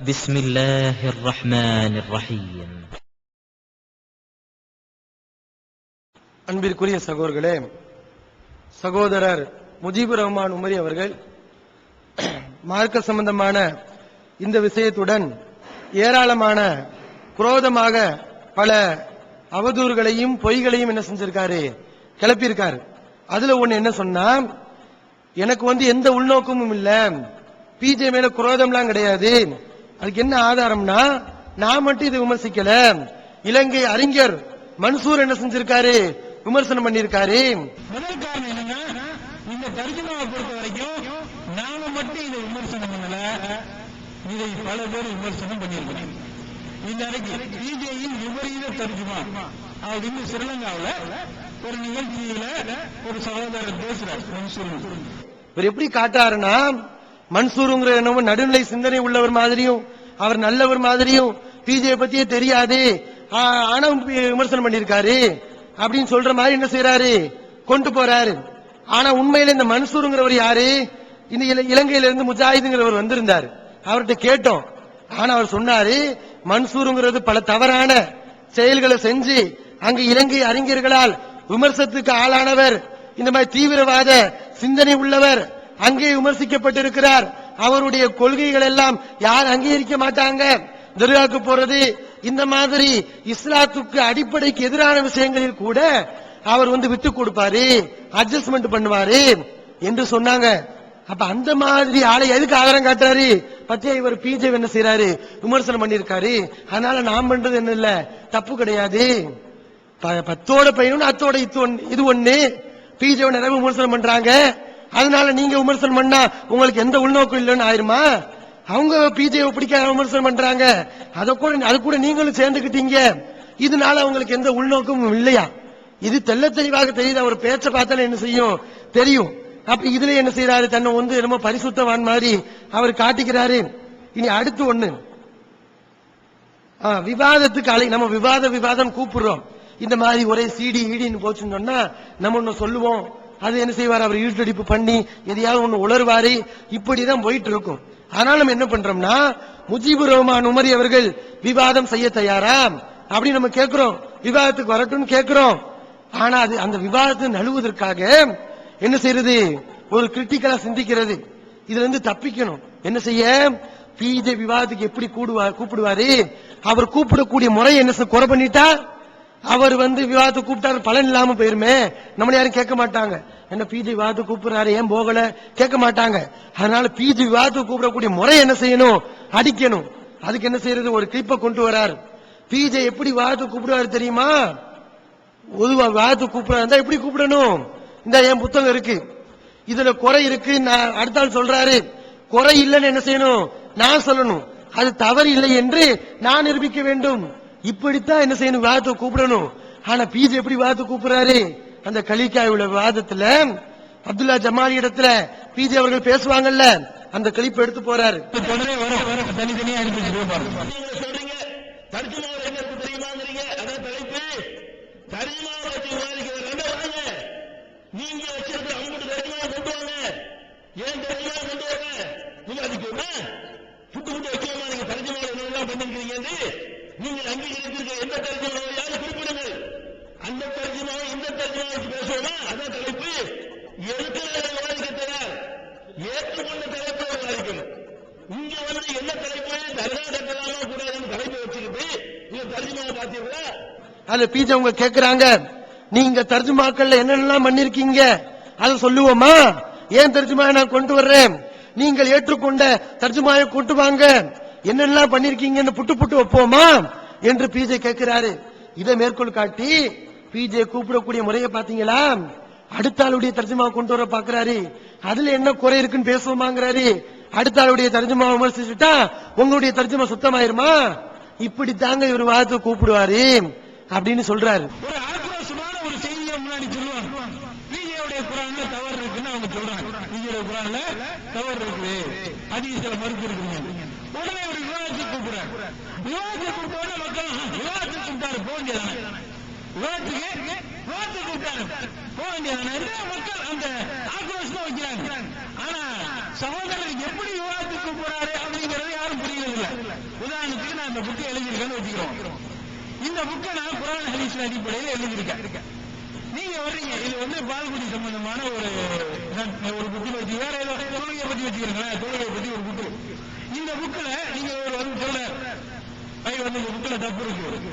بسم الله الرحمن الرحيم. அன்பிற்குரிய சகோதரர்களே, சகோதரர் முஜிபுர் ரஹ்மான் உமரி அவர்கள் மார்க்க சம்பந்தமான இந்த விஷயத்துடன் ஏராளமான குரோதமாக பல அவதூறுகளையும் பொய்களையும் என்ன செஞ்சிருக்காரு, கிளப்பியிருக்காரு. அதுல ஒண்ணு என்ன சொன்னா, எனக்கு எந்த உள்நோக்கமும் இல்ல, பிஜே மேல குரோதம்லாம் கிடையாது. அதுக்கு என்ன ஆதாரம்னா, நான் மட்டும் இதை விமர்சிக்கல, இலங்கை அறிஞர் மன்சூர் என்ன செஞ்சிருக்காரு, விமர்சனம் பண்ணிருக்காரு. முதல் காரணம் என்னன்னா, இந்த தர்ஜுமாவை பொறுத்த வரைக்கும் நாம மட்டும் இதை விமர்சனம் பண்ணல, இதை பல பேர் விமர்சனம் பண்ணியிருக்காங்க. இன்றைக்கு பிஜேயின் விபரீத தர்ஜுமா அப்படின்னு ஸ்ரீலங்காவில் ஒரு நிகழ்ச்சியில ஒரு சகோதரர் பேசுறார் மன்சூர். இவர் எப்படி காட்டாருன்னா, மன்சூருங்கிற என்னமோ நடுநிலை சிந்தனை உள்ளவர் மாதிரியும், அவர் நல்லவர் மாதிரியும், பிஜே பத்தியே தெரியாது ஆனா விமர்சனம் பண்ணிருக்காரு அப்படின்னு சொல்ற மாதிரி என்ன செய்யறாரு, கொண்டு போறாரு. ஆனா உண்மையில இந்த மன்சூருங்கிறவர் யாரு, இந்த இலங்கையில இருந்து முஜாஹிதுங்கிறவர் வந்திருந்தாரு, அவர்கிட்ட கேட்டோம். ஆனா அவர் சொன்னாரு, மன்சூருங்கிறது பல தவறான செயல்களை செஞ்சு அங்கு இலங்கை அறிஞர்களால் விமர்சனத்துக்கு ஆளானவர், இந்த மாதிரி தீவிரவாத சிந்தனை உள்ளவர், அங்கே விமர்சிக்கப்பட்டிருக்கிறார். அவருடைய கொள்கைகள் எல்லாம் யார் அங்கீகரிக்க மாட்டாங்க, தர்காவுக்கு போறது, இந்த மாதிரி இஸ்லாத்துக்கு அடிப்படைக்கு எதிரான விஷயங்களில் கூட அவர் விட்டு கொடுப்பாரு, அட்ஜஸ்ட்மெண்ட் பண்ணுவாரு என்று சொன்னாங்க. அப்ப அந்த மாதிரி ஆளை எதுக்கு ஆதாரம் காட்டுறாரு, பத்தியா இவர் பிஜே என்ன செய்யறாரு, விமர்சனம் பண்ணிருக்காரு, அதனால நாம் பண்றது என்ன இல்ல, தப்பு கிடையாது. பத்தோட பையனும் அத்தோட இது ஒண்ணு, பிஜே நிறைய விமர்சனம் பண்றாங்க, அதனால நீங்க விமர்சனம் பண்ணா உங்களுக்கு எந்த உள்நோக்கம் இல்லைன்னு ஆயிருமா? அவங்க பிஜே பிடிக்காத விமர்சனம் பண்றாங்க, அது கூட நீங்களும் சேர்ந்துக்கிட்டீங்க, இதனால அவங்களுக்கு எந்த உள்நோக்கமும் இல்லையா? இது தெல்ல தெளிவாக தெரியுது. அவர் பேச்ச பார்த்தாலும் என்ன செய்யும், தெரியும். அப்ப இதுல என்ன செய்யறாரு, தன்னை என்னமோ பரிசுத்தவான் மாதிரி அவர் காட்டிக்கிறாரு. இனி அடுத்து ஒண்ணு, விவாதத்துக்கு நம்ம விவாதம் கூப்பிடுறோம். இந்த மாதிரி ஒரே சிடி ஈடின்னு போச்சுன்னு சொன்னா நம்ம ஒண்ணு சொல்லுவோம், அது என்ன செய்வார், அவர் ஈட்டடிப்பு பண்ணி எதையாவது ஒண்ணு உளர்வாரு, இப்படிதான் போயிட்டு இருக்கும். அதனால நம்ம என்ன பண்றோம்னா, முஜிபுர் ரஹ்மான் உமரி அவர்கள் விவாதம் செய்ய தயாரா அப்படி நம்ம கேட்கிறோம், விவாதத்துக்கு வரட்டும்னு கேட்கிறோம். ஆனா அது அந்த விவாதத்தை நழுவதற்காக என்ன செய்யறது, ஒரு கிரிட்டிக்கலா சிந்திக்கிறது, இதுல இருந்து தப்பிக்கணும். என்ன செய்ய, பிஜே விவாதத்துக்கு எப்படி கூப்பிடுவாரு, அவர் கூப்பிடக்கூடிய முறை என்ன குறை பண்ணிட்டா, அவர் விவாதத்தை கூப்பிட்டாரு பலன் இல்லாம போயிருமே, நம்மள யாரும் கேட்க மாட்டாங்க, என்ன பிஜே விவாதத்தை கூப்பிடுறாரு ஏன் போகல கேட்க மாட்டாங்க. அதனால பிஜே விவாதத்தை கூப்பிடக்கூடிய முறை என்ன செய்யணும், அடிக்கணும். அதுக்கு என்ன செய்யறது, ஒரு கிளிப்பை கொண்டு வராரு. பிஜே எப்படி விவாதத்தை கூப்பிடுவாரு தெரியுமா, பொதுவா விவாதத்தை கூப்பிடுறா எப்படி கூப்பிடணும், இந்த என் புத்தகம் இருக்கு, இதுல குறை இருக்கு, நான் அடுத்த ஆள் சொல்றாரு, குறை இல்லைன்னு என்ன செய்யணும், நான் சொல்லணும், அது தவறு இல்லை என்று நான் நிரூபிக்க வேண்டும். இப்படித்தான் என்ன செய்யணும், விவாதத்தை கூப்பிடணும். ஆனா பிஜே எப்படி விவாதத்தை கூப்பிடுறாரு, அந்த கலிக்காய் உள்ள விவாதத்துல அப்துல்லா ஜமாலி இடத்துல பிஜே அவர்கள் பேசுவாங்கல்ல, அந்த கலிப்பை எடுத்து போறாரு. தனித்தனியா நீங்க வச்சிருக்கிற அவங்க தர்ஜுமாவை கொண்டு வாங்க, ஏன் தர்ஜுமாவை கொண்டு வாங்க, விவாதிக்கோமா, புட்டு வைக்கலாமா, நீங்க தர்ஜுமாவை என்னெல்லாம் பண்ணிருக்கீங்க, நீங்கள் அங்கீகரித்திருக்க எந்த தர்ஜுமாவையாவது குறிப்பிடுங்கள், அந்த தர்ஜுமாவை இந்த தர்ஜுமாவை பேசுவோமா, அதான் தலைப்பு. எதுக்கு விவாதிக்க தயார், ஏற்றுக்கொண்ட தலைப்பை விவாதிக்கணும். இங்க என்ன தலைப்பு, தர்கா கட்டலாமா கூடாதுன்னு தலைப்பை வச்சுக்கிட்டு நீங்க தர்ஜுமாவை பார்த்தீங்களா, அதுல பிஜே அவங்க கேட்கிறாங்க, நீங்க தர்ஜுமாக்கள்ல என்னென்னலாம் பண்ணிருக்கீங்க அதை சொல்லுவோமா, ஏன் தர்ஜுமாவை நான் கொண்டு வர்றேன், நீங்கள் ஏற்றுக்கொண்ட தர்ஜுமாவை கொண்டு வாங்க, என்னென்னலாம் பண்ணிருக்கீங்கன்னு புட்டு வைப்போமா என்று பிஜே கேட்கிறாரு. இதை மேற்கோள் காட்டி பிஜே கூப்பிடக்கூடிய முறையை பாத்தீங்களா, அடுத்த ஆளுடைய தர்ஜுமா கொண்டு வர பாக்குறாரு, அதுல என்ன குறை இருக்குன்னு பேசுவோமாங்கிறாரு. அடுத்த ஆளுடைய தர்ஜுமா விமர்சிச்சுட்டா உங்களுடைய தர்ஜுமா சுத்தமாயிருமா, இப்படி தாங்க இவர் வாதத்தை கூப்பிடுவாரு அப்படின்னு சொல்றாரு. ஒரு ஆக்ரோஷமான ஒரு செய்தியை முன்னாடி சொல்லுவாங்க, பிஜேவுடைய குரான்ல தவறு இருக்குன்னு அவங்க சொல்றாங்க, பிஜேவுடைய குரான்ல தவறு இருக்கு, ஹதீஸ்ல மறுப்பு இருக்குங்க. உடனே ஒரு விவாதத்துக்கு கூப்பிடுறாரு, விவாதத்துக்கு கூப்பிட்டோட மக்கள் விவாதத்துக்கு கூப்பிட்டாரு போக வேண்டியதானே, விவாதத்துக்கு கூப்பிட்டாரு போக வேண்டியதானே, மக்கள் அந்த ஆக்ரோஷமா வைக்கிறாங்க. ஆனா சகோதரர் எப்படி விவாதத்துக்கு கூப்பிடுறாரு அப்படிங்கறது யாரும் புரியறது இல்ல. உதாரணத்துக்கு நான் இந்த புக்கை எழுதியிருக்கேன்னு வச்சுக்கிறோம். இந்த புக்கை நான் குர்ஆன் ஹதீஸ் அடிப்படையில் எழுதியிருக்கேன். நீங்க வர்றீங்க, இது பால்குடி சம்பந்தமான ஒரு புக்கு வச்சு வேற ஏதோ தொழுகையை பத்தி வச்சுக்கிறீங்களா, தொழுகையை பத்தி ஒரு புக்கு. இந்த புக்ல நீங்க ஒரு சொல்ல இந்த புக்ல தப்பு இருக்கு,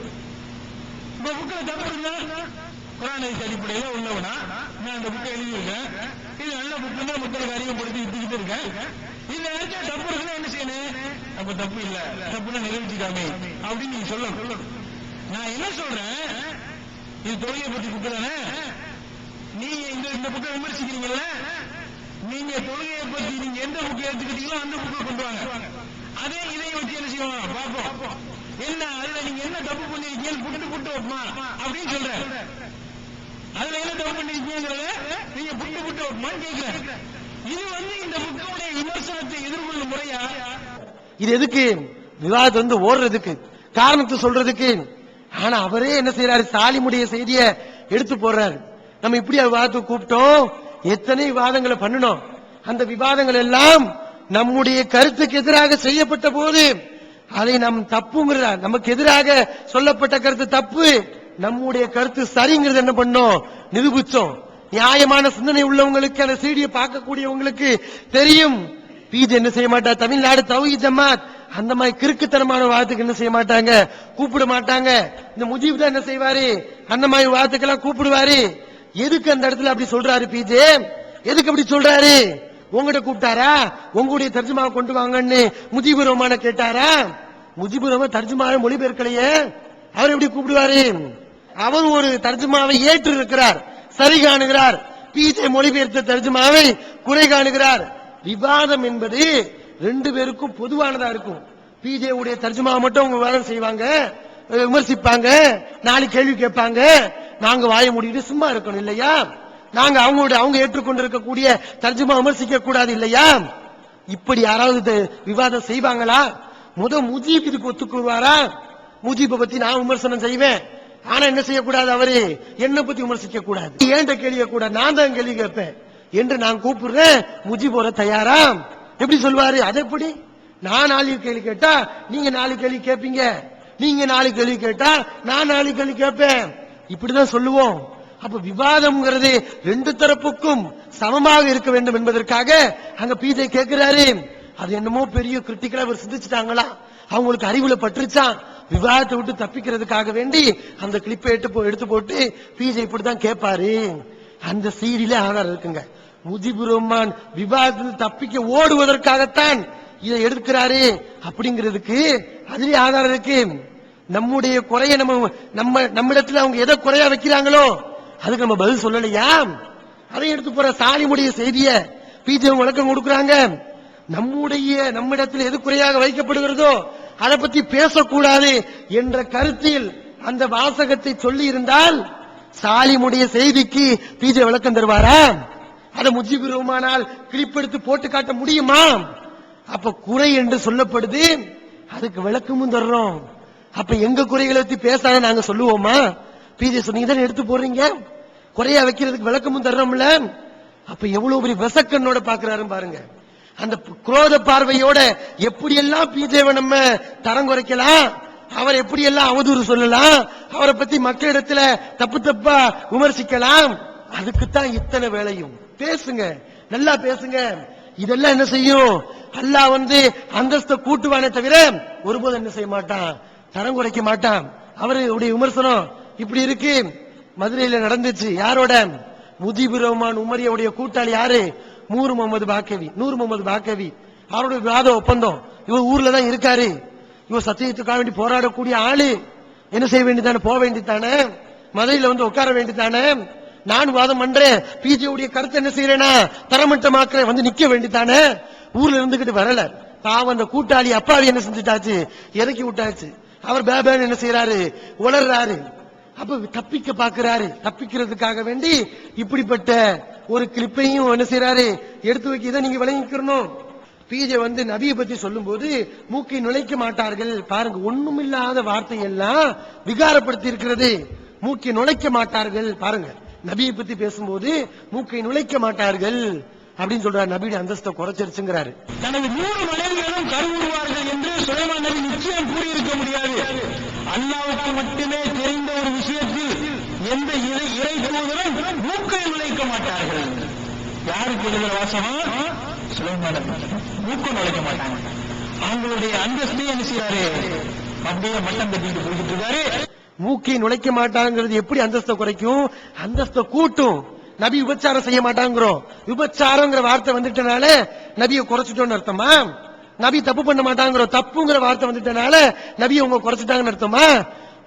இந்த புக்ல தப்பு இருந்தா குர்ஆன் ஹதீஸ் அடிப்படையில் உள்ளவனா நான் அந்த புக்கை எழுதியிருக்கேன், இது நல்ல புக்கு தான் மக்களுக்கு அறிமுகப்படுத்தி விட்டுக்கிட்டு இருக்கேன். இதுல நினைச்சா தப்பு இருக்குன்னா என்ன செய்யணும்? அப்ப தப்பு இல்ல, தப்புன்னா நிறைவேற்றிக்காமே அப்படின்னு நீங்க சொல்லணும். நான் என்ன சொல்றேன், இது தொழிலை பத்தி புக்கு தானே, நீங்க இந்த புக்கை விமர்சிக்கிறீங்கல்ல, நீங்க தொழுகையை பத்தி நீங்க எந்த புக்கை எடுத்துக்கிட்டீங்களோ அந்த புக்கை கொண்டு வாங்க. அதே இதை வச்சு என்ன செய்வோம் பார்ப்போம். என்ன அதுல நீங்க என்ன தப்பு பண்ணிருக்கீங்க புட்டு வைப்போமா அப்படின்னு சொல்றேன். அதுல என்ன தப்பு பண்ணிருக்கீங்கிறத நீங்க புட்டு வைப்போமான்னு கேட்கிறேன். இது இந்த புக்கோடைய விமர்சனத்தை எதிர்கொள்ளும் முறையா? இது எதுக்கு? விவாதத்தை ஓடுறதுக்கு, காரணத்தை சொல்றதுக்கு. ஆனா அவரே என்ன செய்யறாரு, சாலிமுடைய செய்தியை எடுத்து போடுறாரு. நம்ம இப்படி விவாதத்துக்கு கூப்பிட்டோம், எத்தனை விவாதங்களை பண்ணணும், அந்த விவாதங்கள் எல்லாம் நம்முடைய கருத்துக்கு எதிராக செய்யப்பட்ட போது அதை நம் தப்புங்கிறார். நமக்கு எதிராக சொல்லப்பட்ட கருத்து தப்பு, நம்முடைய கருத்து சரிங்கிறது என்ன பண்ணோம், நிரூபிச்சோம். நியாயமான சிந்தனை உள்ளவங்களுக்கு, அந்த சீடியை பார்க்கக்கூடியவங்களுக்கு தெரியும். பீஜ் என்ன செய்ய மாட்டார், தமிழ்நாடு தௌஹீத் ஜமாத் அந்த மாதிரி கிறுக்குத்தனமான வாதத்துக்கு என்ன செய்ய மாட்டாங்க, கூப்பிட மாட்டாங்க. இந்த முஜீப் தான் என்ன செய்வாரு, அந்த மாதிரி வாதத்துக்கெல்லாம் கூப்பிடுவாரு. எதுக்கு அந்த இடத்துல அப்படி சொல்றாரு பீஜே, எதுக்கு அப்படி சொல்றாரு? உங்ககிட்ட கூப்பிட்டாரா, உங்களுடைய தர்ஜுமாவை கொண்டு வாங்கன்னு முஜிபுர் ரஹ்மான கேட்டாரா? முஜிபுர் ரஹ்மான் தர்ஜுமாவை மொழிபெயர்க்கலையே, அவர் எப்படி கூப்பிடுவாரு? அவர் ஒரு தர்ஜுமாவை ஏற்று இருக்கிறார், சரி காணுகிறார். பீஜே மொழிபெயர்த்த தர்ஜுமாவை குறை காணுகிறார். விவாதம் என்பது ரெண்டு பேருக்கும் பொதுவானதா இருக்கும். பீஜே உடைய தர்ஜுமாவை மட்டும் அவங்க விவாதம் செய்வாங்க, விமர்சிப்பாங்க, நாலு கேள்வி கேட்பாங்க. நாங்க வாய மூடிட்டு சும்மா இருக்கணும் இல்லையா? நாங்க அவங்க ஏற்றுக்கொண்டிருக்கக்கூடிய தர்ஜுமா விமர்சிக்க கூடாது இல்லையா? இப்படி யாராவது விவாதம் செய்வாங்களா? முஜீப் இதுக்கு ஒத்துக்குவாரா? முஜீப்பை பத்தி நான் விமர்சனம் செய்வேன், ஆனா என்ன செய்யக்கூடாது, அவரு என்ன பத்தி விமர்சிக்க கூடாது, ஏன்ட்ட கேள்வி கூடாது, நான் தான் கேள்வி கேட்பேன் என்று நான் கூப்பிடுறேன். முஜீப் வர தயாரா? எப்படி சொல்வாரு? அது எப்படி? நான் 4 கேள்வி கேட்டா நீங்க 4 கேள்வி கேட்பீங்க, நீங்க 4 கேள்வி கேட்டா நான் 4 கேள்வி கேட்பேன், இப்படிதான் சொல்லுவோம். அப்ப விவாதம்ங்கிறது ரெண்டு தரப்புக்கும் சமமாக இருக்க வேண்டும் என்பதற்காக அங்க பீஜே கேட்கிறாரு. அது என்னமோ பெரிய கிரிட்டிக்கலா அவர் சிந்திச்சுட்டாங்களா, அவங்களுக்கு அறிவுல பற்றுச்சான். விவாதத்தை விட்டு தப்பிக்கிறதுக்காக வேண்டி அந்த கிளிப்பை எடுத்து போட்டு பீஜே இப்படிதான் கேட்பாரு. அந்த சீரில ஆதாரம் இருக்குங்க. முஜிபுர் ரஹ்மான் விவாதத்தில் தப்பிக்க ஓடுவதற்காகத்தான் இதை எடுக்கிறாரு அப்படிங்கிறதுக்கு அதுலயே ஆதாரம் இருக்கு. நம்முடைய குறைய நம்மிடத்துல அவங்க எதை குறையா வைக்கிறாங்களோ அதுக்கு நம்ம பதில் சொல்லலையா? அதை எடுத்து போற சாலிமுடைய செய்திய பீஜே விளக்கம் கொடுக்கிறாங்க. நம்மிடத்தில் எது குறையாக வைக்கப்படுகிறதோ அதை பத்தி பேசக்கூடாது என்ற கருத்தில் அந்த வாசகத்தை சொல்லி இருந்தால் சாலிமுடைய செய்திக்கு பீஜே விளக்கம் தருவாரா? அதை முஜிபுர் ரஹ்மானால் கிளிப் எடுத்து போட்டு காட்ட முடியுமா? அப்ப குறை என்று சொல்லப்படுது, அதுக்கு விளக்கமும் தர்றோம். அப்ப எங்க குறைகளை பத்தி பேசாத நாங்க சொல்லுவோமா? பீஜே சொன்னீங்க தானே எடுத்து போடுறீங்க, குறையா வைக்கிறதுக்கு விளக்கமும் தர்றோம்ல. அப்ப எவ்வளவு பெரிய விசக்கண்ணோட பாக்குறாரு பாருங்க. அந்த குரோத பார்வையோட எப்படியெல்லாம் பீஜேவை நம்ம தரம் குறைக்கலாம், அவர் எப்படியெல்லாம் அவதூறு சொல்லலாம், அவரை பத்தி மக்களிடத்துல தப்பு தப்பா விமர்சிக்கலாம், அதுக்குத்தான் இத்தனை வேலையும். பேசுங்க, நல்லா பேசுங்க. இதெல்லாம் என்ன செய்யும், அல்லாஹ் அந்தஸ்தை கூட்டுவானே தவிர ஒருபோதும் என்ன செய்ய மாட்டான், தரம் குறைக்க மாட்டான். அவருடைய விமர்சனம் இப்படி இருக்கு. மதுரையில நடந்துச்சு. யாரோட? முஜிபுர் ரஹ்மான் உமரியுடைய கூட்டாளி யாரு? நூர் முகமது பாக்கவி. அவருடைய விவாத ஒப்பந்தம். இவர் ஊர்ல தான் இருக்காரு. இவர் சத்தியத்துக்காக வேண்டி போராடக்கூடிய ஆளு. என்ன செய்ய வேண்டியதானே, போக வேண்டியதானே, மதுரையில உட்கார வேண்டியதானே. நான் வாதம் பண்றேன், பிஜேவுடைய கருத்து என்ன செய்யறேன்னா தரமட்டமாக்குறேன், நிக்க வேண்டியதானே. ஊர்ல இருந்துகிட்டு வரல. பாவம் அந்த கூட்டாளி அப்பாவி என்ன செஞ்சுட்டாச்சு, இறக்கி விட்டாச்சு. அவர் பேபேன்னு என்ன செய்யறாரு, உளர்றாரு. அப்ப தப்பிக்க பாக்குறாரு. தப்பிக்கிறதுக்காக வேண்டி இப்படிப்பட்ட ஒரு கிளிப்பையும் என்ன செய்யறாரு, எடுத்து வைக்க. இதை நீங்க விளங்கிக்கணும். பீஜே நபியை பத்தி சொல்லும் போது மூக்கை நுழைக்க மாட்டார்கள். பாருங்க, ஒண்ணுமில்லாத வார்த்தை எல்லாம் விகாரப்படுத்தி இருக்கிறது. மூக்கை நுழைக்க மாட்டார்கள். பாருங்க, நபியை பத்தி பேசும்போது மூக்கை நுழைக்க மாட்டார்கள் அப்படின்னு சொல்றாரு. நபியுடைய அந்தஸ்தை குறைச்சிருச்சுங்கிறாரு. தனது 3 மனைவிகளும் கருவுறுவார்கள் என்று சுலைமான் நபி நிச்சயம் கூறியிருக்க முடியாது. அல்லாஹ்வுக்கு மட்டுமே தெரிந்த ஒரு விஷயத்தில் எந்த இறை தூதரும் மூக்கை நுழைக்க மாட்டார்கள். யாருக்கு எழுதுற வாசமா? சுலைமான் நபி மூக்கை நுழைக்க மாட்டாங்க. அவங்களுடைய அந்தஸ்தை என்ன செய்யறாரு? அப்படியே மட்டம் கட்டிட்டு போயிட்டு இருக்காரு. மூக்கை நுழைக்க மாட்டாங்கிறது எப்படி அந்தஸ்தை குறைக்கும்? அந்தஸ்தை கூட்டும். நபி விபச்சாரம் செய்ய மாட்டாங்கிறோம். விபச்சாரங்கிற வார்த்தை வந்துட்டனால நபியை குறைச்சிட்டோம்னு அர்த்தமா? நபி தப்பு பண்ண மாட்டாங்கிறோம். தப்புங்கிற வார்த்தை வந்துட்டனால நபியை உங்க குறைச்சிட்டாங்கன்னு அர்த்தமா?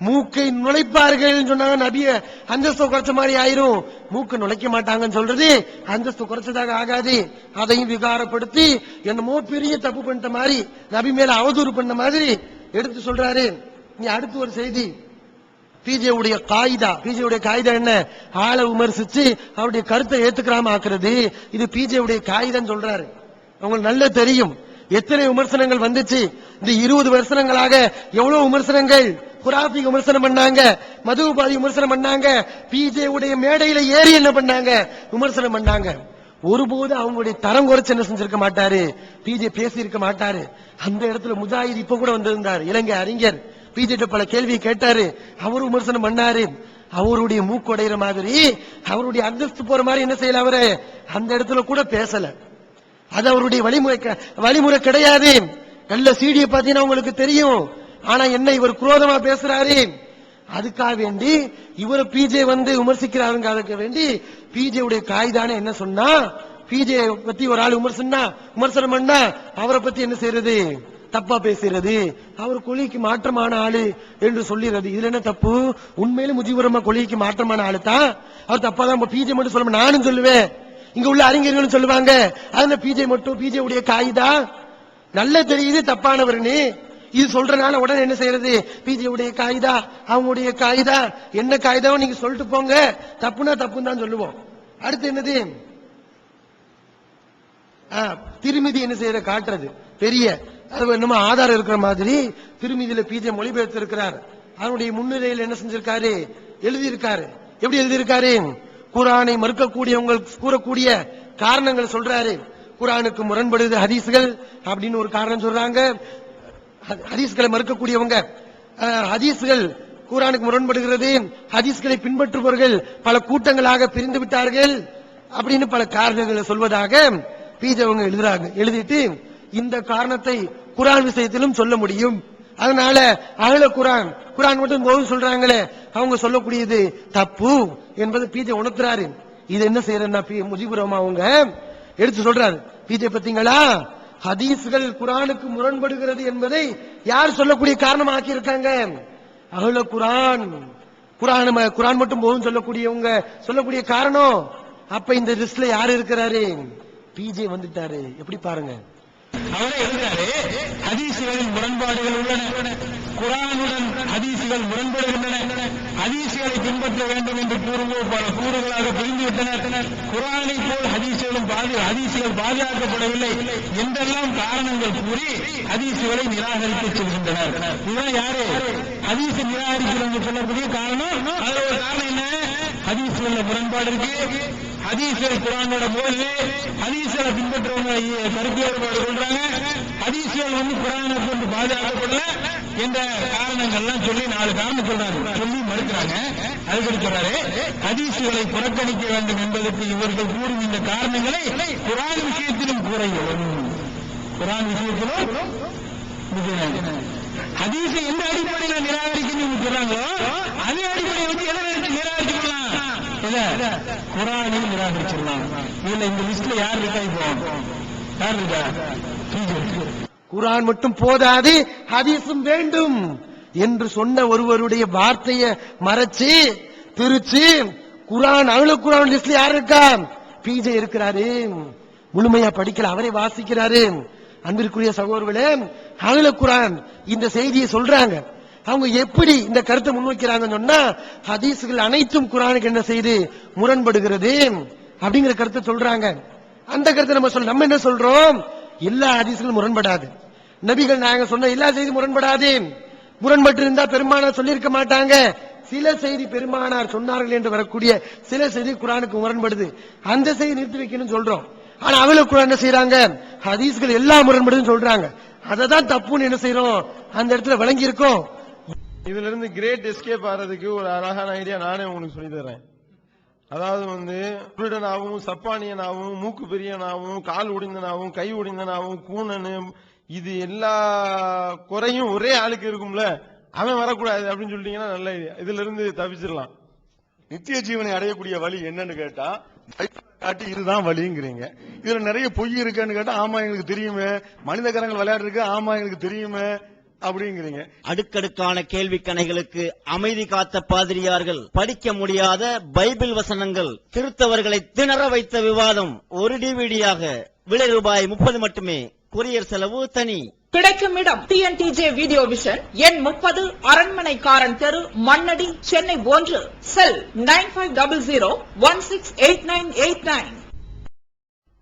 மூக்கை நுழைப்பார்கள் சொன்னாங்க, நபிய அந்தஸ்து குறைச்ச மாதிரி ஆயிரும். மூக்கை நுழைக்க மாட்டாங்கன்னு சொல்றது அந்தஸ்து குறைச்சதாக ஆகாது. அதையும் விகாரப்படுத்தி என்னமோ பெரிய தப்பு பண்ணிட்ட மாதிரி, நபி மேல அவதூறு பண்ண மாதிரி எடுத்து சொல்றாரு. நீ அடுத்து ஒரு செய்தி, பிஜேவுடைய காயிதா என்ன? ஆளை விமர்சிச்சு அவருடைய கருத்தை ஏத்துக்கிறாம ஆக்குறது. இது பிஜேவுடைய காயிதான்னு சொல்றாரு. உங்களுக்கு நல்ல தெரியும் எத்தனை விமர்சனங்கள் வந்துச்சு. இந்த 20 வருஷங்களாக எவ்வளவு விமர்சனங்கள். குராபி விமர்சனம் பண்ணாங்க, மதுபாதி விமர்சனம் பண்ணாங்க, பிஜே உடைய மேடையில ஏறி என்ன பண்ணாங்க? விமர்சனம் பண்ணாங்க. ஒருபோது அவங்களுடைய தரம் குறைச்சு என்ன செஞ்சிருக்க மாட்டாரு, பிஜே பேசி இருக்க மாட்டாரு. அந்த இடத்துல முஜாஹித் இப்ப கூட வந்திருந்தார், இலங்கை அறிஞர். பிஜே பல கேள்வி கேட்டாரு, அவரு விமர்சனம் பண்ணாரு. அவருடைய மூக்குடைகிற மாதிரி, அவருடைய அந்தஸ்து போற மாதிரி என்ன செய்யல, அவரு அந்த இடத்துல கூட பேசல. அது அவருடைய வழிமுறை கிடையாது. நல்ல சீடியை பார்த்தீங்கன்னா உங்களுக்கு தெரியும். ஆனா என்ன இவர் குரோதமா பேசுறாரு, அதுக்காக வேண்டி இவர் பிஜே வந்து விமர்சிக்கிறாருங்க. அதுக்கு வேண்டி பிஜே உடைய காய்தான என்ன சொன்னா, பிஜே பத்தி ஒரு ஆள் விமர்சனம் பண்ணா அவரை பத்தி என்ன செய்யறது, தப்பா பேசுறது, அவர் கொள்கைக்கு மாற்றமான ஆளு என்று சொல்லிடுறது. இதுல என்ன தப்பு? உண்மையில முஜிபுர் கொள்கைக்கு மாற்றமான ஆளு தான், அவர் தப்பா தான். பிஜே மட்டும் சொல்ல, நானும் சொல்லுவேன், இங்க உள்ள அறிஞர்களும் சொல்லுவாங்க. அதுல பிஜே மட்டும் பிஜே உடைய காய்தா நல்ல தெரியுது தப்பானவர்னு இது சொல்றதுனால உடனே என்ன செய்யறது, பிஜே உடைய காய்தா, அவங்களுடைய காய்தா, என்ன காய்தாவோ நீங்க சொல்லிட்டு போங்க, தப்புனா தப்புன்னு தான் சொல்லுவோம். அடுத்து என்னது, திருமிதி என்ன செய்யற காட்டுறது பெரிய, அது என்னமோ ஆதாரம் இருக்கிற மாதிரி திருமிதியில பிஜே மொழிபெயர்த்து இருக்கிறார். அவருடைய முன்னிலையில் என்ன செஞ்சிருக்காரு, எழுதியிருக்காரு. எப்படி எழுதியிருக்காரு, குரானை மறுக்கக்கூடியவங்க கூறக்கூடிய காரணங்கள் சொல்றாரு. குரானுக்கு முரண்படுது ஹதீஸ்கள் அப்படின்னு ஒரு காரணம் சொல்றாங்க. ஹதீஸ்களை மறுக்கக்கூடியவங்க, ஹதீஸ்கள் குரானுக்கு முரண்படுகிறது, ஹதீஸ்களை பின்பற்றுபவர்கள் பல கூட்டங்களாக பிரிந்து விட்டார்கள் அப்படின்னு பல காரணங்களை சொல்வதாக பிஜேவங்க எழுதுறாங்க. எழுதிட்டு இந்த காரணத்தை குரான் விஷயத்திலும் சொல்ல முடியும். அதனால அகல குரான் மட்டும் போதும் சொல்றாங்களே, அவங்க சொல்லக்கூடியது தப்பு என்பது பிஜே உணர்த்துறாரு. இது என்ன செய்யறா முஜிபுர் அவங்க எடுத்து சொல்றாரு. பிஜே பத்தீங்களா, ஹதீஸ்கள் குரானுக்கு முரண்படுகிறது என்பதை யார் சொல்லக்கூடிய காரணமாக்கி இருக்காங்க, அகல குரான் மட்டும் போதும் சொல்லக்கூடியவங்க சொல்லக்கூடிய காரணம். அப்ப இந்த லிஸ்ட்ல யாரு இருக்கிறாரு, பிஜே வந்துட்டாரு. எப்படி பாருங்க, அவரே எழுதுறாரு, ஹதீஸ்களின் முரண்பாடுகள் உள்ளன, குரானுடன் ஹதீஸ்கள் முரண்படுகின்றன, ஹதீஸ்களை பின்பற்ற வேண்டும் என்று கூறுவோர் பல கூறுகளாக பிரிந்துவிட்டனர், குரானை போல் ஹதீஸ்கள் பாதுகாக்கப்படவில்லை என்றெல்லாம் காரணங்கள் கூறி ஹதீஸ்களை நிராகரித்து செல்கின்றனர். இதுதான் யாரு ஹதீஸை நிராகரிக்கிறது சொல்லக்கூடிய காரணம். அதுல ஒரு காரணம் என்ன, ஹதீஸ்கள முரண்பாடு இருக்கு, ஹதீஸ்கள் குரானோட போது ஹதீஸ்களை பின்பற்றவங்க கருத்து வேறுபாடு சொல்றாங்க, ஹதீஸ்கள் குரானை கொண்டு பாதுகாக்கப்படல என்ற காரணங்கள்லாம் சொல்லி 4 காரணம் சொல்றாங்க, சொல்லி மறுக்கிறாங்க. அதுக்கு சொல்றாரு, ஹதீஸ்களை புறக்கணிக்க வேண்டும் என்பதற்கு இவர்கள் கூறும் இந்த காரணங்களை குரான் விஷயத்திலும் கூற இயலும். குரான் விஷயத்திலும் ஹதீஸை எந்த அடிப்படையில் நிராகரிக்கணும்னு சொல்றாங்களோ அதே அடிப்படையை வந்து எதை நிராகரிச்சுக்கலாம், குரானையும் நிராகரிச்சிடலாம். இதுல இந்த லிஸ்ட்ல யார் இருக்கா, இப்போ யார் இருக்கா, குரான் மட்டும் போதாது ஹதீஸும் வேண்டும் என்று சொன்ன ஒருவருடைய வார்த்தையை மறைச்சு திருச்சு குரான் அகல குரான் லிஸ்ட்ல யார் இருக்கா, பிஜே இருக்கிறாரு. முழுமையா படிக்கல, அவரே வாசிக்கிறாரு. அன்பிற்குரிய சகோதரர்களே, அகல குரான் இந்த செய்தியை சொல்றாங்க. அவங்க எப்படி இந்த கருத்தை முன்வைக்கிறாங்கன்னு சொன்னா, ஹதீஸ்கள் அனைத்தும் குரானுக்கு என்ன செய்து முரண்படுகிறது அப்படிங்கிற கருத்தை சொல்றாங்க. அந்த கருத்தை நம்ம என்ன சொல்றோம், எல்லா ஹதீஸ்களும் முரண்படாது. நபிகள் நாயகம் சொன்ன எல்லா செய்தி முரண்படாது. முரண்பட்டு இருந்தா பெருமானார் சொல்லியிருக்க மாட்டாங்க. சில செய்தி பெருமானார் சொன்னார்கள் என்று வரக்கூடிய சில செய்தி குரானுக்கு முரண்படுது, அந்த செய்தி நிறுத்தி வைக்கணும்னு சொல்றோம். ஆனா அவங்கள கூட என்ன செய்யறாங்க, ஹதீஸ்கள் எல்லாம் முரண்படுதுன்னு சொல்றாங்க. அததான் தப்புன்னு என்ன செய்யறோம், அந்த இடத்துல விளங்கி இருக்கோம். இதுல இருந்து கிரேட் எஸ்கேப் ஆறதுக்கு ஒரு அழகான ஐடியா நானே உங்களுக்கு சொல்லி தரேன். அதாவது குருடனாகவும் சப்பானியனாகவும் மூக்கு பெரியனாகவும் கால் உடைந்தனாகவும் கை உடைந்தனாகவும் கூணனு இது எல்லா குறையும் ஒரே ஆளுக்கு இருக்கும்ல, அவன் வரக்கூடாது அப்படின்னு சொல்லிட்டீங்கன்னா நல்ல ஐடியா. இதுல இருந்து தப்பிச்சிடலாம். நித்திய ஜீவனை அடையக்கூடிய வழி என்னன்னு கேட்டா காட்டி இதுதான் வழிங்கிறீங்க. இதுல நிறைய பொய் இருக்குன்னு கேட்டா ஆமா எங்களுக்கு தெரியுமே, மனித கரங்கள் விளையாடு இருக்கு ஆமா எங்களுக்கு தெரியுமே அப்படிங்கிறீங்க. அடுக்கடுக்கான கேள்வி கணைகளுக்கு அமைதி காத்த பாதிரியார்கள், படிக்க முடியாத பைபிள் வசனங்கள், கிறிஸ்தவர்களை திணற வைத்த விவாதம் ஒரு டிவிடியாக விலை ரூபாய் 30 மட்டுமே. கொரியர் செலவு தனி. கிடைக்கும் இடம் TNTJ வீடியோ விஷன், எண் 30, அரண்மனைக்காரன் தெரு, மண்ணடி, சென்னை 1. செல் 9500168989.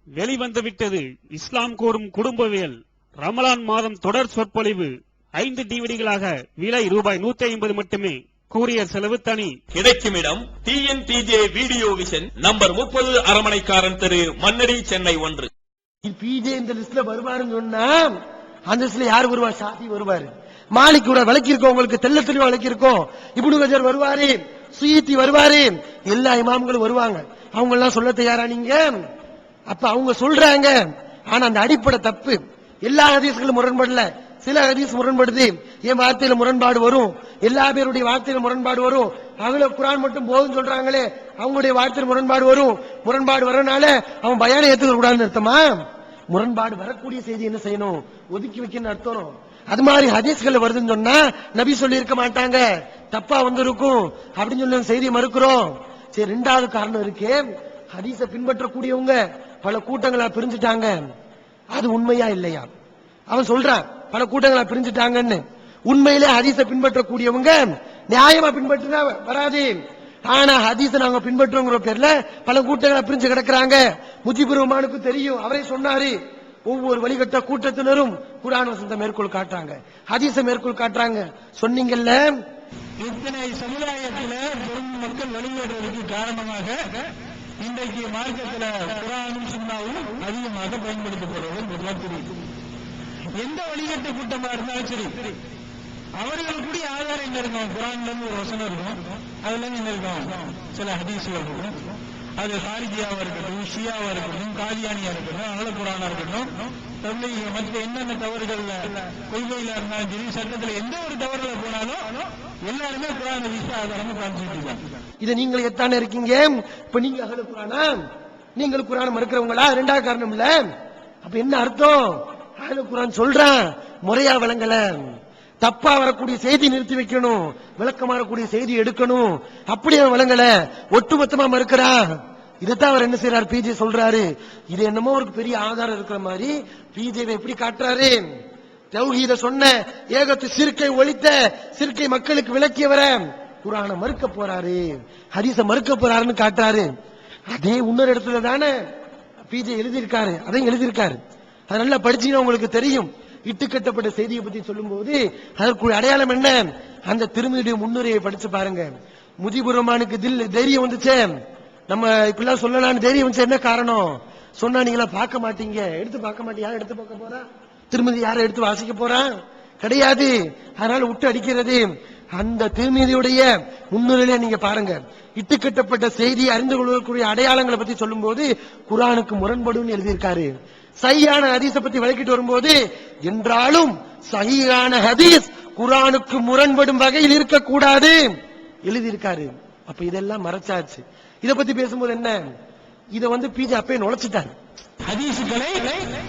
வெளிவந்து விட்டது இஸ்லாம் கூறும் குடும்பவியல் ரமலான் மாதம் தொடர் சொற்பொழிவு 5 டிவிடிகளாக விலை ரூபாய் 150 மட்டுமே. கூரியர் செலவு தனி. கிடைக்கும் இடம் TNTJ வீடியோ விஷன், நம்பர் 30, அரண்மனைக்காரன் தெரு, மண்ணடி, சென்னை 1. பிஜே இந்த லிஸ்ட்ல வருவாருன்னு சொன்னா அந்த லிஸ்ட்ல யாரு வருவார்? ஷாஃபி வருவாரு, மாலிக் கூட விளக்கி இருக்கோம், உங்களுக்கு தெள்ள தெளிவா விளக்கி இருக்கோம். இப்னு கஜர் வருவாரு, சுயீத்தி வருவாரு, எல்லா இமாம்களும் வருவாங்க. அவங்க எல்லாம் சொல்ல தயாரா நீங்க? அப்ப அவங்க சொல்றாங்க, ஆனா அந்த அடிப்படை தப்பு. எல்லா ஹதீஸ்களும் முரண்படல, சில ஹதீஸ் முரண்படுது. என் வார்த்தையில முரண்பாடு வரும், எல்லா பேருடைய வார்த்தையில முரண்பாடு வரும். அவங்கள குரான் மட்டும் போதும் சொல்றாங்களே, அவங்களுடைய வார்த்தையில் முரண்பாடு வரும். முரண்பாடு வரனால அவன் பயானை ஏத்துக்க கூடாதுன்னு அர்த்தமா? முரண்பாடு வரக்கூடிய செய்தி என்ன செய்யணும்? ஒதுக்கி வைக்கணும்னு அர்த்தம். அது மாதிரி ஹதீஸ்கள் வருதுன்னு சொன்னா நபி சொல்லி இருக்க மாட்டாங்க, தப்பா வந்திருக்கும் அப்படின்னு சொல்லி செய்தியை மறுக்கிறோம். சரி, 2வது காரணம் இருக்கு. ஹதீஸை பின்பற்றக்கூடியவங்க பல கூட்டங்களா பிரிஞ்சுட்டாங்க. அது உண்மையா இல்லையா? அவன் சொல்றான் பல கூட்டங்களா பிரிஞ்சுட்டாங்கன்னு. உண்மையிலே ஹதீஸை பின்பற்றக்கூடியவங்க நியாயமா பின்பற்றினா வராது. ஆனா ஹதீஸை நாங்க பின்பற்றுங்கிற பேர்ல பல கூட்டங்களா பிரிஞ்சு கிடக்குறாங்க. முஜிபுர் ரஹ்மானுக்கு தெரியும், அவரே சொன்னாரு. ஒவ்வொரு வழிகட்ட கூட்டத்தினரும் குர்ஆன் வசனத்தை மேற்கோள் காட்டுறாங்க, ஹதீஸை மேற்கோள் காட்டுறாங்க. சொன்னீங்கல்ல, இத்தனை சமுதாயத்தில் பெரும் மக்கள் வெளியேறுவதற்கு காரணமாக இன்றைக்கு மார்க்கத்தில் குர்ஆனும் சுன்னாவும் அதிகமாக பயன்படுத்தப்படுவது தெரியும். எந்த வழிகட்ட கூட்டமா இருந்தாலும் சரி, அவர்களுக்குரிய ஆதாரம் என்ன இருக்கும்? குர்ஆன்ல இருந்து ஒரு வசனம் இருக்கும், அதுல இருந்து என்ன இருக்கும்? சில ஹதீஸ்கள் இருக்கும். அது ஹாரிஜியாவா இருக்கட்டும், ஷியாவா இருக்கட்டும், காதியானியா இருக்கட்டும், அகல குர்ஆனா இருக்கட்டும், தப்லீக் மற்ற என்னென்ன தவறுகள்ல கொள்கையில இருந்தாலும் சரி, சட்டத்துல எந்த ஒரு தவறுல போனாலும் எல்லாருமே குர்ஆன் ஹதீஸ் ஆதாரமா காமிச்சிட்டு இருக்காங்க. இதை நீங்கள் எத்தானே இருக்கீங்க? இப்ப நீங்க அகல குர்ஆனா, நீங்கள் குர்ஆனை மறுக்கிறவங்களா? 2வது காரணம் இல்ல. அப்ப என்ன அர்த்தம்? அகல குர்ஆன் சொல்றான், முறையா விளங்கல, தப்பா வரக்கூடிய செய்தி நிறுத்தி வைக்கணும், விளக்கமா வரக்கூடிய செய்தி எடுக்கணும். அப்படியே விளங்கல, ஒட்டுமொத்தமா மறுக்கிறான். இதைத்தான் அவர் என்ன செய்யறாரு? பிஜே சொல்றாரு. இது என்னமோ ஒரு பெரிய ஆதாரம் இருக்கிற மாதிரி பிஜேவை எப்படி காட்டுறாரு? தௌஹீத சொன்ன, ஏகத்து சிறுக்கை ஒழித்த, சிறுக்கை மக்களுக்கு விளக்கியவர குர்ஆனை மறுக்க போறாரு, ஹதீஸை மறுக்க போறாருன்னு காட்டுறாரு. அதே இன்னொரு இடத்துல தானே பிஜே எழுதியிருக்காரு, அதையும் எழுதியிருக்காரு. அது நல்லா படிச்சீங்கன்னா உங்களுக்கு தெரியும். இட்டுக்கட்டப்பட்ட செய்தியை பத்தி சொல்லும் போது அதற்கு அடையாளம் என்ன? அந்த திருமதியுடைய முன்னுரையை படிச்சு பாருங்க. முஜிபுர் ரஹ்மானுக்கு தைரியம் வந்துச்சே, நம்ம இப்படிலாம் சொல்லலாம்னு தைரியம் வந்துச்சு. என்ன காரணம் சொன்னா நீங்களா பார்க்க மாட்டீங்க, எடுத்து பார்க்க மாட்டீங்க. யாரும் எடுத்து பார்க்க போறா? திருமதி யாரை எடுத்து வாசிக்க போறா? கிடையாது. அதனால விட்டு அடிக்கிறது. அந்த திருமதியுடைய முன்னுரையில நீங்க பாருங்க, இட்டுக்கட்டப்பட்ட செய்தியை அறிந்து கொள்வதற்குரிய அடையாளங்களை பத்தி சொல்லும் போது குர்ஆனுக்கு முரண்படும் எழுதியிருக்காரு. சஹீஹான ஹதீஸை பத்தி விளக்கிட்டு வரும்போது, என்றாலும் சஹீஹான ஹதீஸ் குர்ஆனுக்கு முரண்படும் வகையில் இருக்கக்கூடாது எழுதியிருக்காரு. அப்ப இதெல்லாம் மறைச்சாச்சு. இதை பத்தி பேசும்போது என்ன, இதை பிஜே அப்பே நுழைச்சிட்டாரு. ஹதீஸ்களை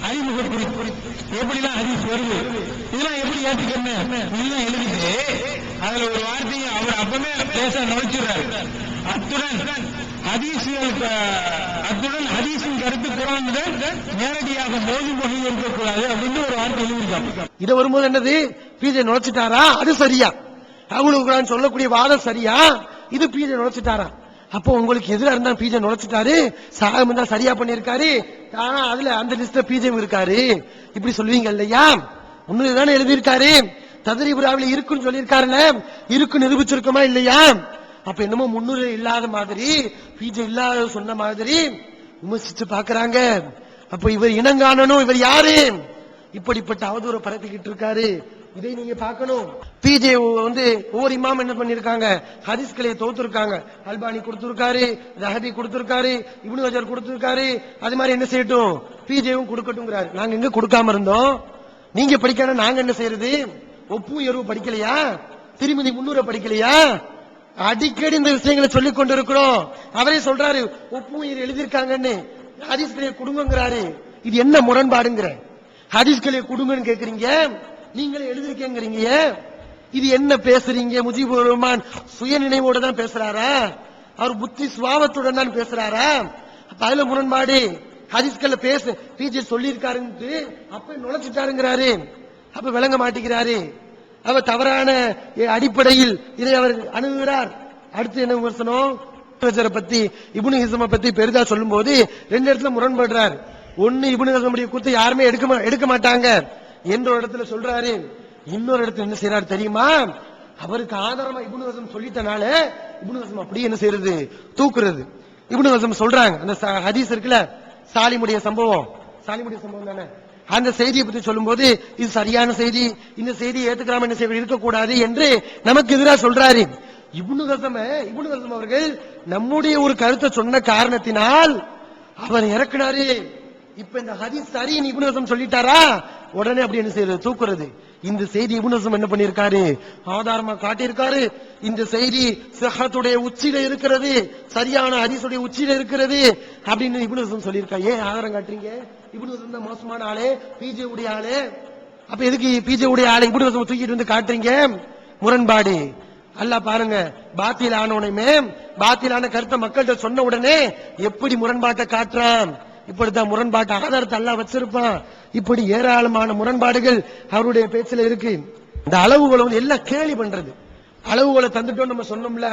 அறிமுகப்படுத்தி எப்படிலாம் ஹதீஸ் வருது, இதெல்லாம் எப்படி ஏற்றுக்கணும் இதெல்லாம் எழுதிட்டு அதுல ஒரு வார்த்தையை அவர் அப்பவே பேச நுழைச்சிடுறாரு. அத்துடன் ஹதீஸின் கருத்து குர்ஆனுடன் நேரடியாக மோதி மொழி இருக்கக்கூடாது அப்படின்னு ஒரு வார்த்தை எழுதியிருக்காங்க. இதை வரும்போது என்னது? பிஜே நுழைச்சிட்டாரா? அது சரியா? அவங்களுக்கு குர்ஆன் சொல்லக்கூடிய வாதம் சரியா? இது பிஜே நுழைச்சிட்டாரா? அப்போ உங்களுக்கு எதிராக இருந்தா பிஜே நுழைச்சிட்டாரு, சாகம் தான் சரியா பண்ணிருக்காரு. ஆனா அதுல அந்த லிஸ்ட்ல பிஜே இருக்காரு, இப்படி சொல்லுவீங்க இல்லையா? முன்னே தானே எழுதியிருக்காரு, தத்ரீபுராவில இருக்குன்னு சொல்லியிருக்காருல, இருக்கு நிரூபிச்சிருக்கோமா இல்லையா? அப்ப என்னமோ முன்னுரை இல்லாத மாதிரி, பிஜே இல்லாத சொன்ன மாதிரி விமர்சிச்சு பாக்குறாங்க. அப்ப இவர் இனங்காணனும், இவர் யாரு? இப்படிப்பட்ட அவதூற பரப்பிக்கிட்டு இருக்காரு. இதை நீங்க பார்க்கணும். பிஜே வந்து ஒவ்வொரு இமாம் என்ன பண்ணிருக்காங்க, ஹதீஸ்களை தோத்துருக்காங்க. அல்பானி கொடுத்திருக்காரு, ரஹபி கொடுத்திருக்காரு, இப்னு ஹஜர் கொடுத்திருக்காரு. அது மாதிரி என்ன செய்யட்டும், பிஜேவும் கொடுக்கட்டும்ங்கிறாரு. நாங்க எங்க கொடுக்காம இருந்தோம்? நீங்க படிக்கணும், நாங்க என்ன செய்யறது? ஒப்பும் எருவு படிக்கலையா? திருமதி 300 படிக்கலையா? அடிக்கடி இந்த விஷயங்களை சொல்லிக் கொண்டிருக்கிறோம். அவரே சொல்றாரு ஒப்பும் எழுதியிருக்காங்கன்னு, ஹதீஸ்களை கொடுங்கிறாரு. இது என்ன முரண்பாடுங்கிற? ஹதீஸ்களை கொடுங்கன்னு கேக்குறீங்க, நீங்களே எழுதிருக்கீங்க. இது என்ன பேசுறீங்க? முஜிபுர் ரஹ்மான் சுய நினைவோட தான் பேசுறாரா? அவர் புத்தி சுவாவத்துடன் தான் பேசுறாரா? அதுல முரண்பாடு. ஹதீஸ்கள்ல பேச பிஜே சொல்லியிருக்காரு, அப்ப நுழைச்சிட்டாருங்கிறாரு. அப்ப விளங்க மாட்டேங்கிறாரு. அவர் தவறான அடிப்படையில் இதை அவர் அணுகுகிறார். அடுத்து என்ன விமர்சனம்? பத்தி இப்னு ஹிஸ்ம பத்தி பெரிதா சொல்லும் போது 2 இடத்துல முரண்படுறார். ஒன்னு இப்னு ஹிஸ்முடைய கூத்து யாருமே எடுக்க மாட்டாங்க என்ற இடத்துல சொல்றாரு. இன்னொரு இடத்துல என்ன செய்யறாரு தெரியுமா? அவருக்கு ஆதாரமா இப்னு ஹிஸ்ம் சொல்லிட்டனால இப்னு ஹிஸ்ம் அப்படியே என்ன செய்யறது, தூக்குறது. இப்னு ஹிஸ்ம் சொல்றாங்க, அந்த ஹதீஸ் இருக்குல்ல, சாலிமுடைய சம்பவம் தானே, அந்த செய்தியை பற்றி சொல்லும் போது இது சரியான செய்தி, இந்த செய்தியை ஏத்துக்கிறாம என்ன செய்ய இருக்கக்கூடாது என்று நமக்கு எதிராக சொல்றாரு. இப்னு ஹிஸ்ம் அவர்கள் நம்முடைய ஒரு கருத்தை சொன்ன காரணத்தினால் அவர் இறக்குனாரு. இப்ப இந்த ஹதீஸ் சரின்னு இப்னு ஹிஸ்ம் சொல்லிட்டாரா, உடனே அப்படி என்ன செய்யறது, தூக்குறது. இந்த செய்தி இப்னு ஹிஸ்ம் என்ன பண்ணிருக்காரு, ஆதாரமா காட்டியிருக்காரு. இந்த செய்தி ஸஹத்துடைய உச்சியில இருக்கிறது, சரியான ஹதீஸுடைய உச்சியில இருக்கிறது அப்படின்னு இப்னு ஹிஸ்ம் சொல்லியிருக்காரு. ஏன் ஆதாரம் காட்டுறீங்க? இப்னு ஹிஸ்ம் தான் மோசமான ஆளு, பிஜே உடைய ஆளு. அப்ப எதுக்கு பிஜே உடைய ஆளு இப்னு ஹிஸ்ம் தூக்கிட்டு வந்து காட்டுறீங்க? முரண்பாடு. அல்லாஹ் பாருங்க, பாத்தில் ஆனவனையுமே பாத்திலான கருத்தை மக்கள்கிட்ட சொன்ன உடனே எப்படி முரண்பாட்டை காட்டுறான். இப்படித்தான் முரண்பாட்டு ஆதாரத்தை அல்லாஹ் வச்சிருப்பான். இப்படி ஏராளமான முரண்பாடுகள் அவருடைய பேச்சில் இருக்கு. இந்த அளவுகளை வந்து எல்லாம் கேலி பண்றது. அளவுகளை தந்துட்டோம் நம்ம சொன்னோம்ல,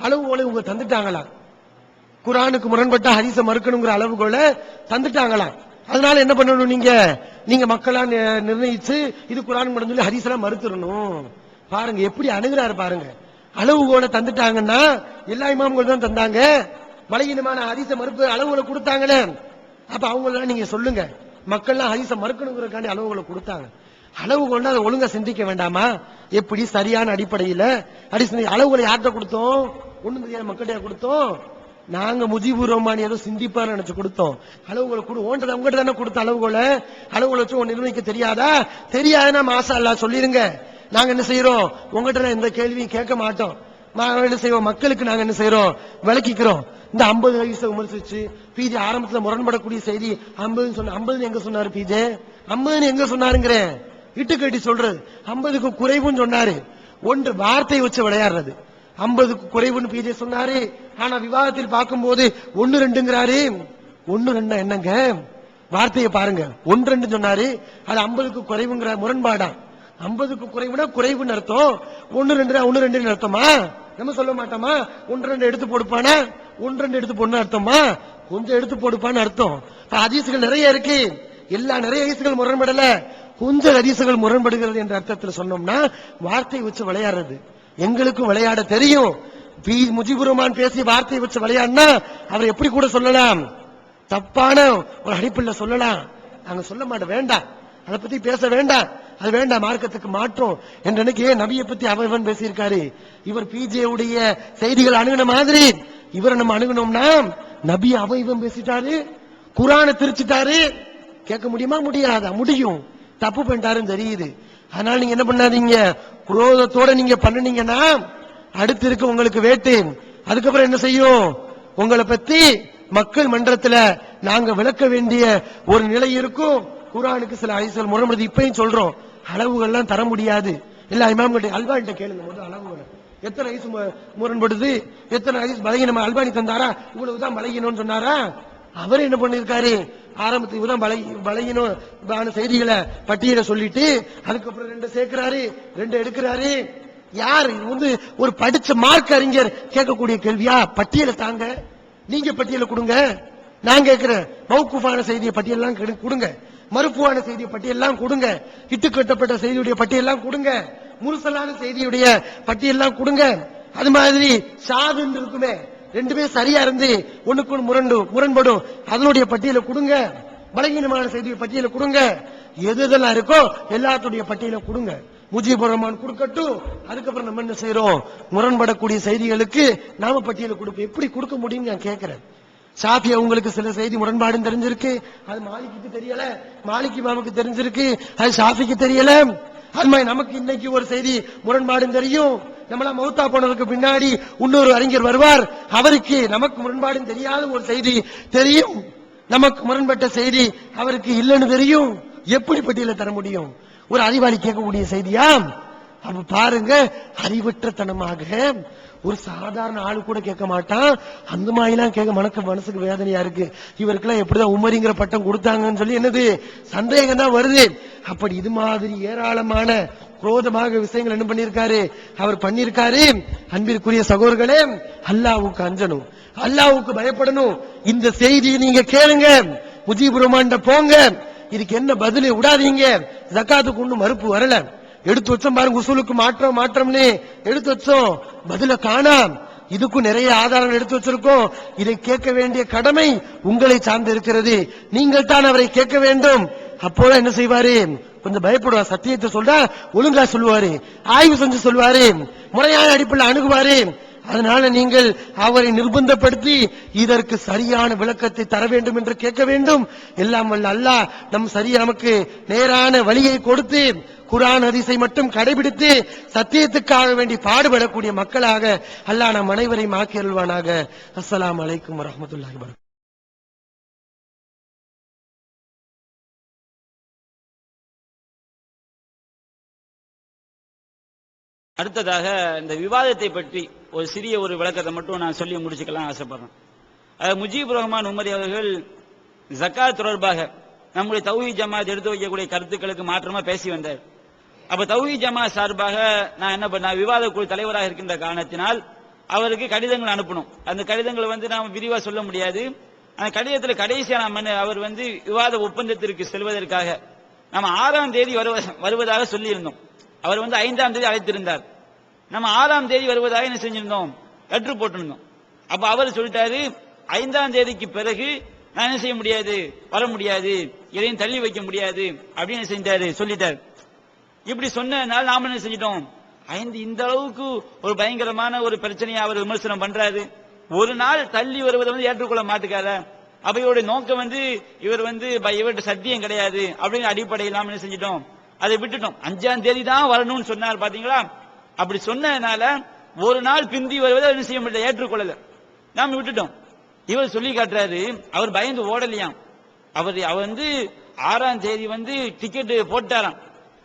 அளவுகளை உங்க தந்துட்டாங்களா? குர்ஆனுக்கு முரண்பட்ட ஹதீஸ மறுக்கணுங்கிற அளவுகளை தந்துட்டாங்களாம். அதனால என்ன பண்ணணும், நீங்க மக்களா நிர்ணயிச்சு இது குர்ஆனுக்கு மட்டும் சொல்லி ஹதீஸ் எல்லாம் மறுத்துறணும். பாருங்க எப்படி அணுகிறாரு பாருங்க. அளவுகோலை தந்துட்டாங்கன்னா எல்லா இமாம்கள் தான் தந்தாங்க. பலகீனமான ஹதீஸ மறுப்பு அளவுகளை கொடுத்தாங்களே, அப்ப அவங்கள நீங்க சொல்லுங்க, மக்கள்லாம் ஹதீஸ மறுக்கணுங்கிறதுக்காண்டி அளவுகளை கொடுத்தாங்க. அளவுகோல்னா அதை ஒழுங்கா சிந்திக்க வேண்டாமா? எப்படி சரியான அடிப்படையில் அளவுகளை யார்கிட்ட கொடுத்தோம்? ஒண்ணும் தெரியாத மக்கள்கிட்ட கொடுத்தோம். நாங்க முஜிபுர் ரஹ்மான் ஏதோ சிந்திப்பார் நினைச்சு கொடுத்தோம். அளவுகளை உங்ககிட்ட தானே கொடுத்த அளவுகளை வச்சு ஒன்னு நிர்ணயிக்க தெரியாதா? தெரியாதுன்னா மாசா அல்லாஹ் சொல்லிருங்க. நாங்க என்ன செய்யறோம், உங்ககிட்ட எந்த கேள்வியும் கேட்க மாட்டோம். என்ன செய்வோம், மக்களுக்கு நாங்க என்ன செய்யறோம், விளக்கிக்கிறோம். இந்த 50 வயசை விமர்சிச்சு பிஜே ஆரம்பத்துல முரண்படக்கூடிய செய்தி 50 சொன்ன, 50 எங்க சொன்னாரு பிஜே? 50 எங்க சொன்னாருங்கிற இட்டு கட்டி சொல்றது. 50க்கு குறைவுன்னு சொன்னாரு. ஒன்று வார்த்தை வச்சு விளையாடுறது. 50க்கு குறைவுன்னு பிஜே சொன்னாரு. ஆனா விவாதத்தில் பார்க்கும்போது 1-2ங்கிறாரு. 1-2 என்னங்க, வார்த்தையை பாருங்க. 1-2 சொன்னாரு, அது 50க்கு குறைவுங்கிற முரண்பாடா? 50க்கு குறைவுனா குறைவுன்னு அர்த்தம், 1-2 அர்த்தமா? நம்ம சொல்ல மாட்டோமா? 1-2 எடுத்து போடுப்பானா? 1-2 எடுத்து போடணும் அர்த்தமா? கொஞ்சம் எடுத்து போடுப்பான்னு அர்த்தம். ஹதீஸ்கள் நிறைய இருக்கு, நிறைய ஹதீஸ்கள் முரண்படல, கொஞ்சம் ஹதீஸ்கள் முரண்படுகிறது என்ற அர்த்தத்தில் சொன்னோம்னா வார்த்தை வச்சு விளையாடுறது. எங்களுக்கும் விளையாட தெரியும். முஜிபுர் ரஹ்மான் பேசி வார்த்தை வச்சு விளையாடினா அவர் எப்படி கூட சொல்லலாம், தப்பான ஒரு அடிப்பில் சொல்லலாம். நாங்க சொல்ல மாட்டோம், வேண்டாம், அதை பத்தி பேச வேண்டாம், அது வேண்டாம், மார்க்கத்துக்கு மாற்றோம் என்று நபியை பத்தி அவன் பேசியிருக்காரு. இவர் பிஜே உடைய செய்திகள் அணுகுன மாதிரி இவரை நம்ம அணுகணும்னா நபி அவன் பேசிட்டாரு, குர்ஆனை திரிச்சிட்டாரு. கேட்க முடியுமா? முடியாதா? முடியும். தப்பு பண்ணிட்டாருன்னு தெரியுது. அதனால நீங்க என்ன பண்ணாதீங்க, குரோதத்தோட நீங்க பண்ணுனீங்கன்னா அடுத்து இருக்கு உங்களுக்கு வேட்டு. அதுக்கப்புறம் என்ன செய்யும், உங்களை பத்தி மக்கள் மன்றத்துல நாங்க விளக்க வேண்டிய ஒரு நிலை இருக்கும். குர்ஆனுக்கு சில ஹதீஸ்கள் முரண்படுது. இப்பயும் சொல்றோம், அளவுகள்லாம் தர முடியாது. எல்லா இமாம்கிட்ட அல்பானிட்ட கேளுங்க, முதல் அளவுகளை எத்தனை ஹதீஸ் முரண்படுது, எத்தனை ஹதீஸ் பலகீனம். அல்பானி தந்தாரா இவ்வளவுதான் பலகீனம்னு சொன்னாரா? அவர் என்ன பண்ணிருக்காரு, ஆரம்பத்தில் இவதான் பலகீனம் செய்திகளை பட்டியலை சொல்லிட்டு அதுக்கப்புறம் 2 சேர்க்கிறாரு, 2 எடுக்கிறாரு. யார் வந்து ஒரு படிச்ச மார்க் அறிஞர் கேட்கக்கூடிய கேள்வியா? பட்டியலை தாங்க, நீங்க பட்டியலை கொடுங்க. நான் கேட்கிறேன், மௌகூஃபான செய்தியை பட்டியலாம் கொடுங்க, மறுப்புவான செய்தியை பட்டியலாம் கொடுங்க, இட்டுக்கட்டப்பட்ட செய்தியுடைய பட்டியலாம் கொடுங்க, முரசலான செய்தியுடைய பட்டியலாம் கொடுங்க. அது மாதிரி ஷாதுன்னு இருக்குமே, 2 சரியா இருந்து ஒண்ணுக்கு முரண்படும், அதனுடைய பட்டியலை கொடுங்க. பலகீனமான செய்தி பட்டியலை கொடுங்க. எதெல்லாம் இருக்கோ எல்லாத்துடைய பட்டியலை கொடுங்க. முஜீபுர் ரஹ்மான் கொடுக்கட்டும். அதுக்கப்புறம் நம்ம என்ன செய்யறோம், முரண்படக்கூடிய செய்திகளுக்கு நாம பட்டியலை கொடுப்போம். எப்படி கொடுக்க முடியும் நான் கேட்கிறேன். ஷாஃபி உங்களுக்கு சில செய்தி முரண்பாடும் தெரிஞ்சிருக்கு, அது மாலிக்கு தெரியல, மாலிக் இமாமுக்கு தெரிஞ்சிருக்கு, அது ஷாஃபிக்கு தெரியல. அது மாதிரி நமக்கு இன்னைக்கு ஒரு செய்தி முரண்பாடும் தெரியும். நம்மளா மௌத்தா போனதுக்கு பின்னாடி இன்னொரு அறிஞர் வருவார், அவருக்கு நமக்கு முரண்பாடும் தெரியாத ஒரு செய்தி தெரியும். நமக்கு முரண்பட்ட செய்தி அவருக்கு இல்லைன்னு தெரியும். எப்படி பட்டியல தர முடியும்? ஒரு அறிவாளி கேட்கக்கூடிய செய்தியா? அப்ப பாருங்க, அறிவற்றத்தனமாக ஒரு சாதாரண ஆளு கூட கேட்க மாட்டான். அந்த மாதிரிலாம் கேட்க மனசுக்கு வேதனையா இருக்கு. இவருக்கெல்லாம் எப்படிதான் உமரிங்கிற பட்டம் கொடுத்தாங்கன்னு சொல்லி என்னது சந்தேகம் தான் வருது. அப்படி இது மாதிரி ஏராளமான குரோதமாக விஷயங்கள் என்ன பண்ணிருக்காரு, அவர் பண்ணிருக்காரு. அன்பிற்குரிய சகோதரர்களே, அல்லாஹ்வுக்கு அஞ்சணும், அல்லாஹ்வுக்கு பயப்படணும். இந்த செய்தியை நீங்க கேளுங்க, முஜீபுர் ரஹ்மான் போங்க. இதுக்கு என்ன பதில் விடாதீங்க. ஜகாத்துக்கு ஒன்னும் மறுப்பு வரல. எடுத்து வச்சோம் பாருங்க, உசூலுக்கு மாற்றம்னு எடுத்து வச்சோம், பதில காணாம். இதுக்கும் நிறைய ஆதாரங்கள் எடுத்து வச்சிருக்கோம். இதை கேட்க வேண்டிய கடமை உங்களை சார்ந்து இருக்கிறது. நீங்கள் தான் அவரை கேட்க வேண்டும். அப்போதான் என்ன செய்வாரு, கொஞ்சம் பயப்படுவார். சத்தியத்தை சொல்றா ஒழுங்கா சொல்லுவாரு, ஆய்வு செஞ்சு சொல்லுவாரு, முறையான அடிப்படையில் அணுகுவாரு. அதனால நீங்கள் அவரை நிர்பந்தப்படுத்தி இதற்கு சரியான விளக்கத்தை தர வேண்டும் என்று கேட்க வேண்டும். எல்லாம் வல்ல அல்லாஹ் நமக்கு நேரான வழியை கொடுத்து குர்ஆன் ஹதீஸை மட்டும் கடைபிடித்து சத்தியத்துக்காக வேண்டி பாடுபடக்கூடிய மக்களாக அல்லாஹ் நம் அனைவரையும் ஆக்கி அருள்வானாக. அஸ்ஸலாமு அலைக்கும் வரஹ்மத்துல்லாஹி வபரகாத்துஹு. அடுத்ததாக இந்த விவாதத்தை பற்றி ஒரு சிறிய ஒரு விளக்கத்தை மட்டும் நான் சொல்லி முடிச்சுக்கலாம் ஆசைப்படுறேன். முஜீபுர் ரஹ்மான் உமரி அவர்கள் ஜக்காத் தொடர்பாக நம்முடைய தௌஹீத் ஜமாத் எடுத்து வைக்கக்கூடிய கருத்துக்களுக்கு மாற்றமா பேசி வந்தார். அப்ப தௌஹீத் ஜமாத் சார்பாக நான் என்ன பண்ண, விவாத குழு தலைவராக இருக்கின்ற காரணத்தினால் அவருக்கு கடிதங்கள் அனுப்பணும். அந்த கடிதங்களை நாம் விரிவா சொல்ல முடியாது. அந்த கடிதத்தில் கடைசியா அவர் விவாத ஒப்பந்தத்திற்கு செல்வதற்காக நம்ம 6ஆம் தேதி வருவதாக சொல்லியிருந்தோம். அவர் 5ஆம் தேதி அழைத்திருந்தார். நம்ம 6ஆம் தேதி வருவதாக என்ன செஞ்சிருந்தோம், லெட்டர் போட்டிருந்தோம். அப்ப அவர் சொல்லிட்டாரு, 5ஆம் தேதிக்கு பிறகு நான் என்ன செய்ய முடியாது, வர முடியாது, எதையும் தள்ளி வைக்க முடியாது அப்படின்னு செஞ்சாரு, சொல்லிட்டாரு. இப்படி சொன்னதுனால நாம என்ன செஞ்சிட்டோம், இந்த அளவுக்கு ஒரு பயங்கரமான ஒரு பிரச்சனையை அவர் விமர்சனம் பண்றாரு, ஒரு நாள் தள்ளி வருவதை ஏற்றுக்கொள்ள மாட்டுக்கார. அப்ப இவருடைய நோக்கம் இவர் இவர்கிட்ட சத்தியம் கிடையாது அப்படின்னு அடிப்படையில் நாம என்ன செஞ்சிட்டோம், அதை விட்டுட்டோம். 5ஆம் தேதி தான் வரணும்னு சொன்னார் பாத்தீங்களா. அப்படி சொன்னதுனால ஒரு நாள் பிந்தி வருவதை என்ன செய்ய முடியல, ஏற்றுக்கொள்ளல, நாம விட்டுட்டோம். இவர் சொல்லி காட்டுறாரு, அவர் பயந்து ஓடலையாம். அவர் 6ஆம் தேதி டிக்கெட் போட்டாராம்.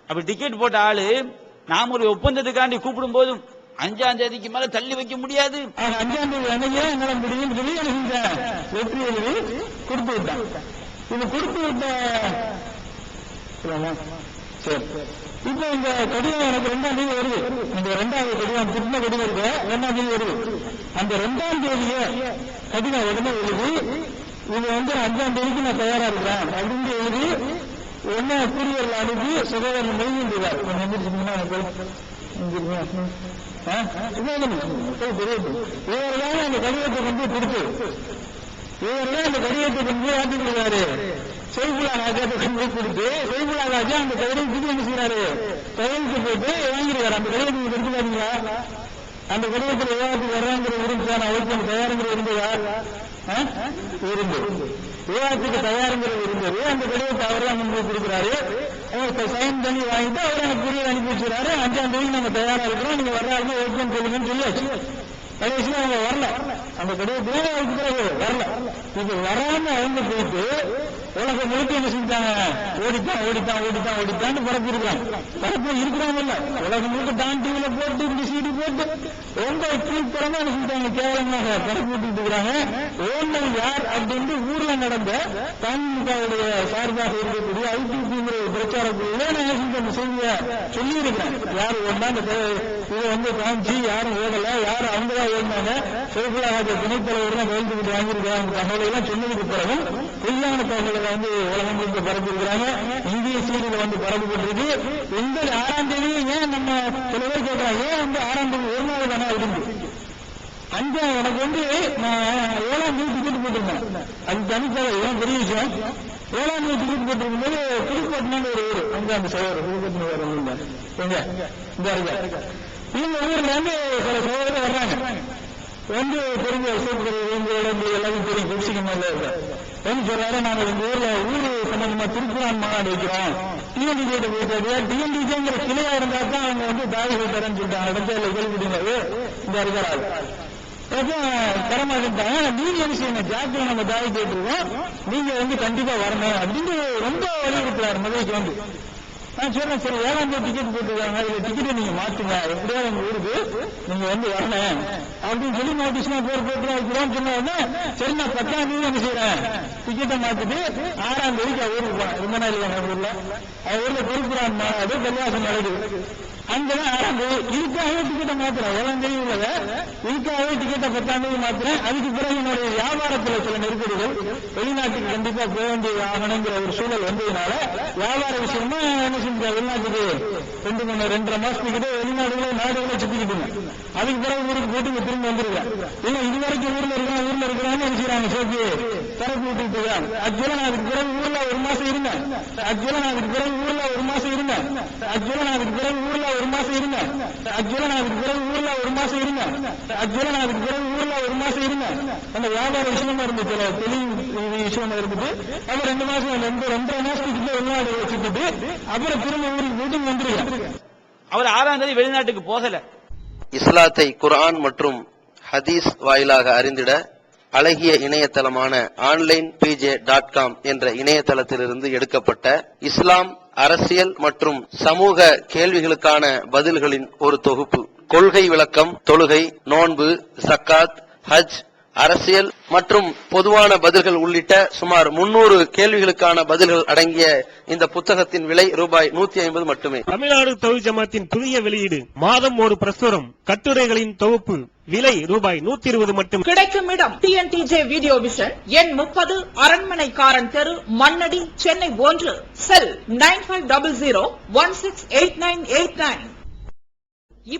அப்படி டிக்கெட் போட்ட ஆளு நாம ஒரு ஒப்பந்தத்துக்காண்டி கூப்பிடும் போதும் 5ஆம் தேதிக்கு மேல தள்ளி வைக்க முடியாது, 5ஆம் தேதி என்னால முடியும் சொல்லி வெற்றி எழுதி கொடுத்து விட்டான். இது கொடுத்து விட்ட இப்ப இந்த கடிதம் எனக்கு 2ஆம் தேதி வருது. இந்த 2வது கடிதம் திரும்ப கடிதம் இருக்கு, 2ஆம் தேதி வருது. அந்த 2ஆம் தேதியே கடிதம் உடனே எழுதி, இது 5ஆம் தேதிக்கு நான் தயாரா இருக்கிறேன் அப்படின்னு எழுதி ஒன்னு கூறியர்ல அனுப்பி சகோதரன் மெய்கின்றார். இவரெல்லாம் அந்த கடிதத்தை கொண்டு கொடுத்து இவரெல்லாம் அந்த கடிதத்தை கொண்டு ஆட்டிக்கிறாரு. செய்குலா ராஜாத்தை கொண்டு கொடுத்து செய்குலா ராஜா அந்த கடிதம் புது என்ன செய்யறாரு, கையெழுத்து போட்டு வாங்கிருக்காரு. அந்த கடிதத்துக்கு எடுத்து பாத்தீங்களா, அந்த கடிதத்தில் விவாதத்துக்கு வர்றாங்கிற இருந்துச்சான அவருக்கு தயாருங்கிற இருந்ததா, இருந்து விவாதத்துக்கு தயாருங்கிறது இருந்தது. அந்த கடிதத்தை அவர் தான் முன்பு கொடுக்குறாரு, சைன் பண்ணி வாங்கிட்டு அவர் எனக்கு புரிய அனுப்பி வச்சுறாரு. 5ஆம் தேதி நம்ம தயாரா இருக்கிறோம், நீங்க வர்றாருன்னா ஓகேன்னு சொல்லுங்கன்னு சொல்லியாச்சு. கடைசியில் அவங்க வரல, அந்த கடிதத்திலே அதுக்கு பிறகு வரல. இது வராம அவங்க போயிட்டு உலகம் முழுக்க என்ன செஞ்சாங்க, ஓடித்தான் பரப்பு இருக்காங்க. பரப்பு இருக்கிறாங்க இல்ல, உலகம் முழுக்க டான் டிவில போட்டு இப்படி சீடி போட்டு ரொம்ப கீழ்த்தரமா என்ன செஞ்சாங்க, கேவலமாக பரப்பு விட்டு இருக்கிறாங்க. ஓண்டல் யார் அப்படின்னு ஊர்ல நடந்த திமுகவுடைய சார்பாக இருக்கக்கூடிய ஐடிபிங்கிற பிரச்சார குழுல நான் அந்த செய்தியை சொல்லி இருக்கிறேன். யாரு ஓடா இதை காமிச்சு யாரும் ஓடல, யாரும் அவங்கதான் ஓடினாங்க, சிவகுலாஜ துணைத்தலைவர் கைது வாங்கியிருக்கிறாங்க. தகவலை எல்லாம் சொன்னதுக்கு பிறகு பொய்யான தகவல்களை உலகம் முழுக்க பரப்பிருக்கிறாங்க. இந்திய செய்தியில பரப்பப்பட்டிருக்கு. 6ஆம் தேதி ஏன் நம்ம சில பேர் கேட்கிறாங்க, ஏன் 6ஆம் தேதி ஒரு நாள் தானே இருந்து 5 எனக்கு நான் 7ஆம் தேதி டிக்கெட் போட்டிருந்தேன். அது தனித்தலை ஏன் பெரிய விஷயம். 7ஆம் தேதி டிக்கெட் போட்டிருக்கும்போது புதுக்கோட்டைன்னு ஒரு ஊர் அங்க அந்த சகோதரர் புதுக்கோட்டை வரணுங்க எங்க இந்த இருக்க இந்த ஊர்ல இருந்து சில சகோதரர் வர்றாங்க வந்து தெரிஞ்ச எல்லாரும் தெரியும் குடிசிக்கமா வந்து சொல்றாரு நாங்க எங்க ஊர்ல ஊரு சம்பந்தமா திருக்குறான் மாநாடு வைக்கிறோம் டிஎன்டிஜே போயிட்டாரு டிஎன்டிஜேங்கிற கிளையா இருந்தா தான் அவங்க வந்து தாய் தரேன்னு சொல்லிட்டாங்க இடத்துல கேள்விப்பட்டீங்க இந்த இருக்கிறாரு தரமாட்டாங்க நீங்க என்ன செய்யணும் ஜாக்கிர நம்ம தாய் கேட்டுருவோம் நீங்க வந்து கண்டிப்பா வரணும் அப்படின்னு ரொம்ப வலியுறுத்துறாரு மதுரைக்கு வந்து நான் சொல்றேன் சரி 7ஆம் தேதி டிக்கெட் போட்டுருக்காங்க இதுல டிக்கெட்டை நீங்க மாத்துங்க எப்படியா எங்க ஊருக்கு நீங்க வந்து வரணும் அப்படின்னு சொல்லி நோட்டீஸ்லாம் போட்டுருவோம் சொன்ன உடனே சரி நான் 10ஆம் தேதி என்ன செய்யறேன் டிக்கெட்டை மாத்திட்டு 6ஆம் தேதிக்கு ஊருக்கு போனேன் ரொம்ப நாள் ஊர்ல ஊர்ல பொறுப்புறான் மாநாடு கல்யாசம் நடக்குது அங்கதான் 6ஆம் தேதி இதுக்காகவே டிக்கெட்டை மாத்துறேன் 7ஆம் தேதி உள்ளத இதுக்காகவே டிக்கெட்டை 10ஆம் தேதி மாத்துறேன் அதுக்கு பிறகு என்னுடைய வியாபாரத்துல சில நெருக்கடிகள் வெளிநாட்டுக்கு கண்டிப்பா போக வேண்டிய ஆகணுங்கிற ஒரு சூழல் வந்ததுனால வியாபார விஷயமா என்ன செஞ்ச வெளிநாட்டுக்கு 2.5 மாசத்துக்கிட்ட வெளிநாடுகளை நாடுகளை சுத்திக்கிட்டுங்க அதுக்கு பிறகு ஊருக்கு போட்டு திரும்ப வந்துருக்கேன் ஏன்னா இதுவரைக்கும் ஊர்ல இருக்கிறான்னு நினைச்சுறாங்க சேர்த்து திறப்பு விட்டுட்டு இருக்காங்க ஆக்சுவலா நான் அதுக்கு பிறகு ஊர்ல 1 மாசம் இருந்தேன் ஆக்சுவலா நான் அதுக்கு பிறகு ஊர்ல 1 மாசம் இருந்தேன் ஆக்சுவலா நான் அதுக்கு பிறகு ஊர்ல 1 மாசம் இருந்தேன் ஆக்சுவலா நான் அதுக்கு பிறகு ஊர்ல 1 மாசம் இருந்தேன் ஆக்சுவலா நான் அதுக்கு பிறகு ஊர்ல 1 மாசம் இருந்தேன் அந்த வியாபார விஷயமா இருந்துச்சு தெளிவு விஷயமா இருந்துட்டு அப்புறம் 2 மாசம் 2.5 மாசத்துக்கு வெளிநாடு வச்சுட்டு அப்புறம் திரும்ப ஊருக்கு போட்டு வந்துருக்கேன் அவர் 6ஆம் தேதி வெளிநாட்டுக்கு போகல. இஸ்லாத்தை குர்ஆன் மற்றும் ஹதீஸ் வாயிலாக அறிந்திட அழகிய இணையதளமான onlinepj.com என்ற இணையதளத்திலிருந்து எடுக்கப்பட்ட இஸ்லாம், அரசியல் மற்றும் சமூக கேள்விகளுக்கான பதில்களின் ஒரு தொகுப்பு. கொள்கை விளக்கம், தொழுகை, நோன்பு, ஜக்காத், ஹஜ், அரசியல் மற்றும் பொதுவான பதில்கள் உள்ளிட்ட சுமார் 300 கேள்விகளுக்கான பதில்கள் அடங்கிய இந்த புத்தகத்தின் விலை ரூபாய் 150 மட்டுமே. தமிழ்நாடு தௌஹீத் ஜமாத்தின் புதிய வெளியீடு மாதம் ஒரு பிரசுரம், கட்டுரைகளின் தொகுப்பு, விலை ரூபாய் 120 மட்டும். கிடைக்கும் இடம் டிஎன்டிஜே வீடியோ விஷன், எண் 30, அரண்மனைக்காரன் தெரு, மண்ணடி, சென்னை 1. செல் 9500168989.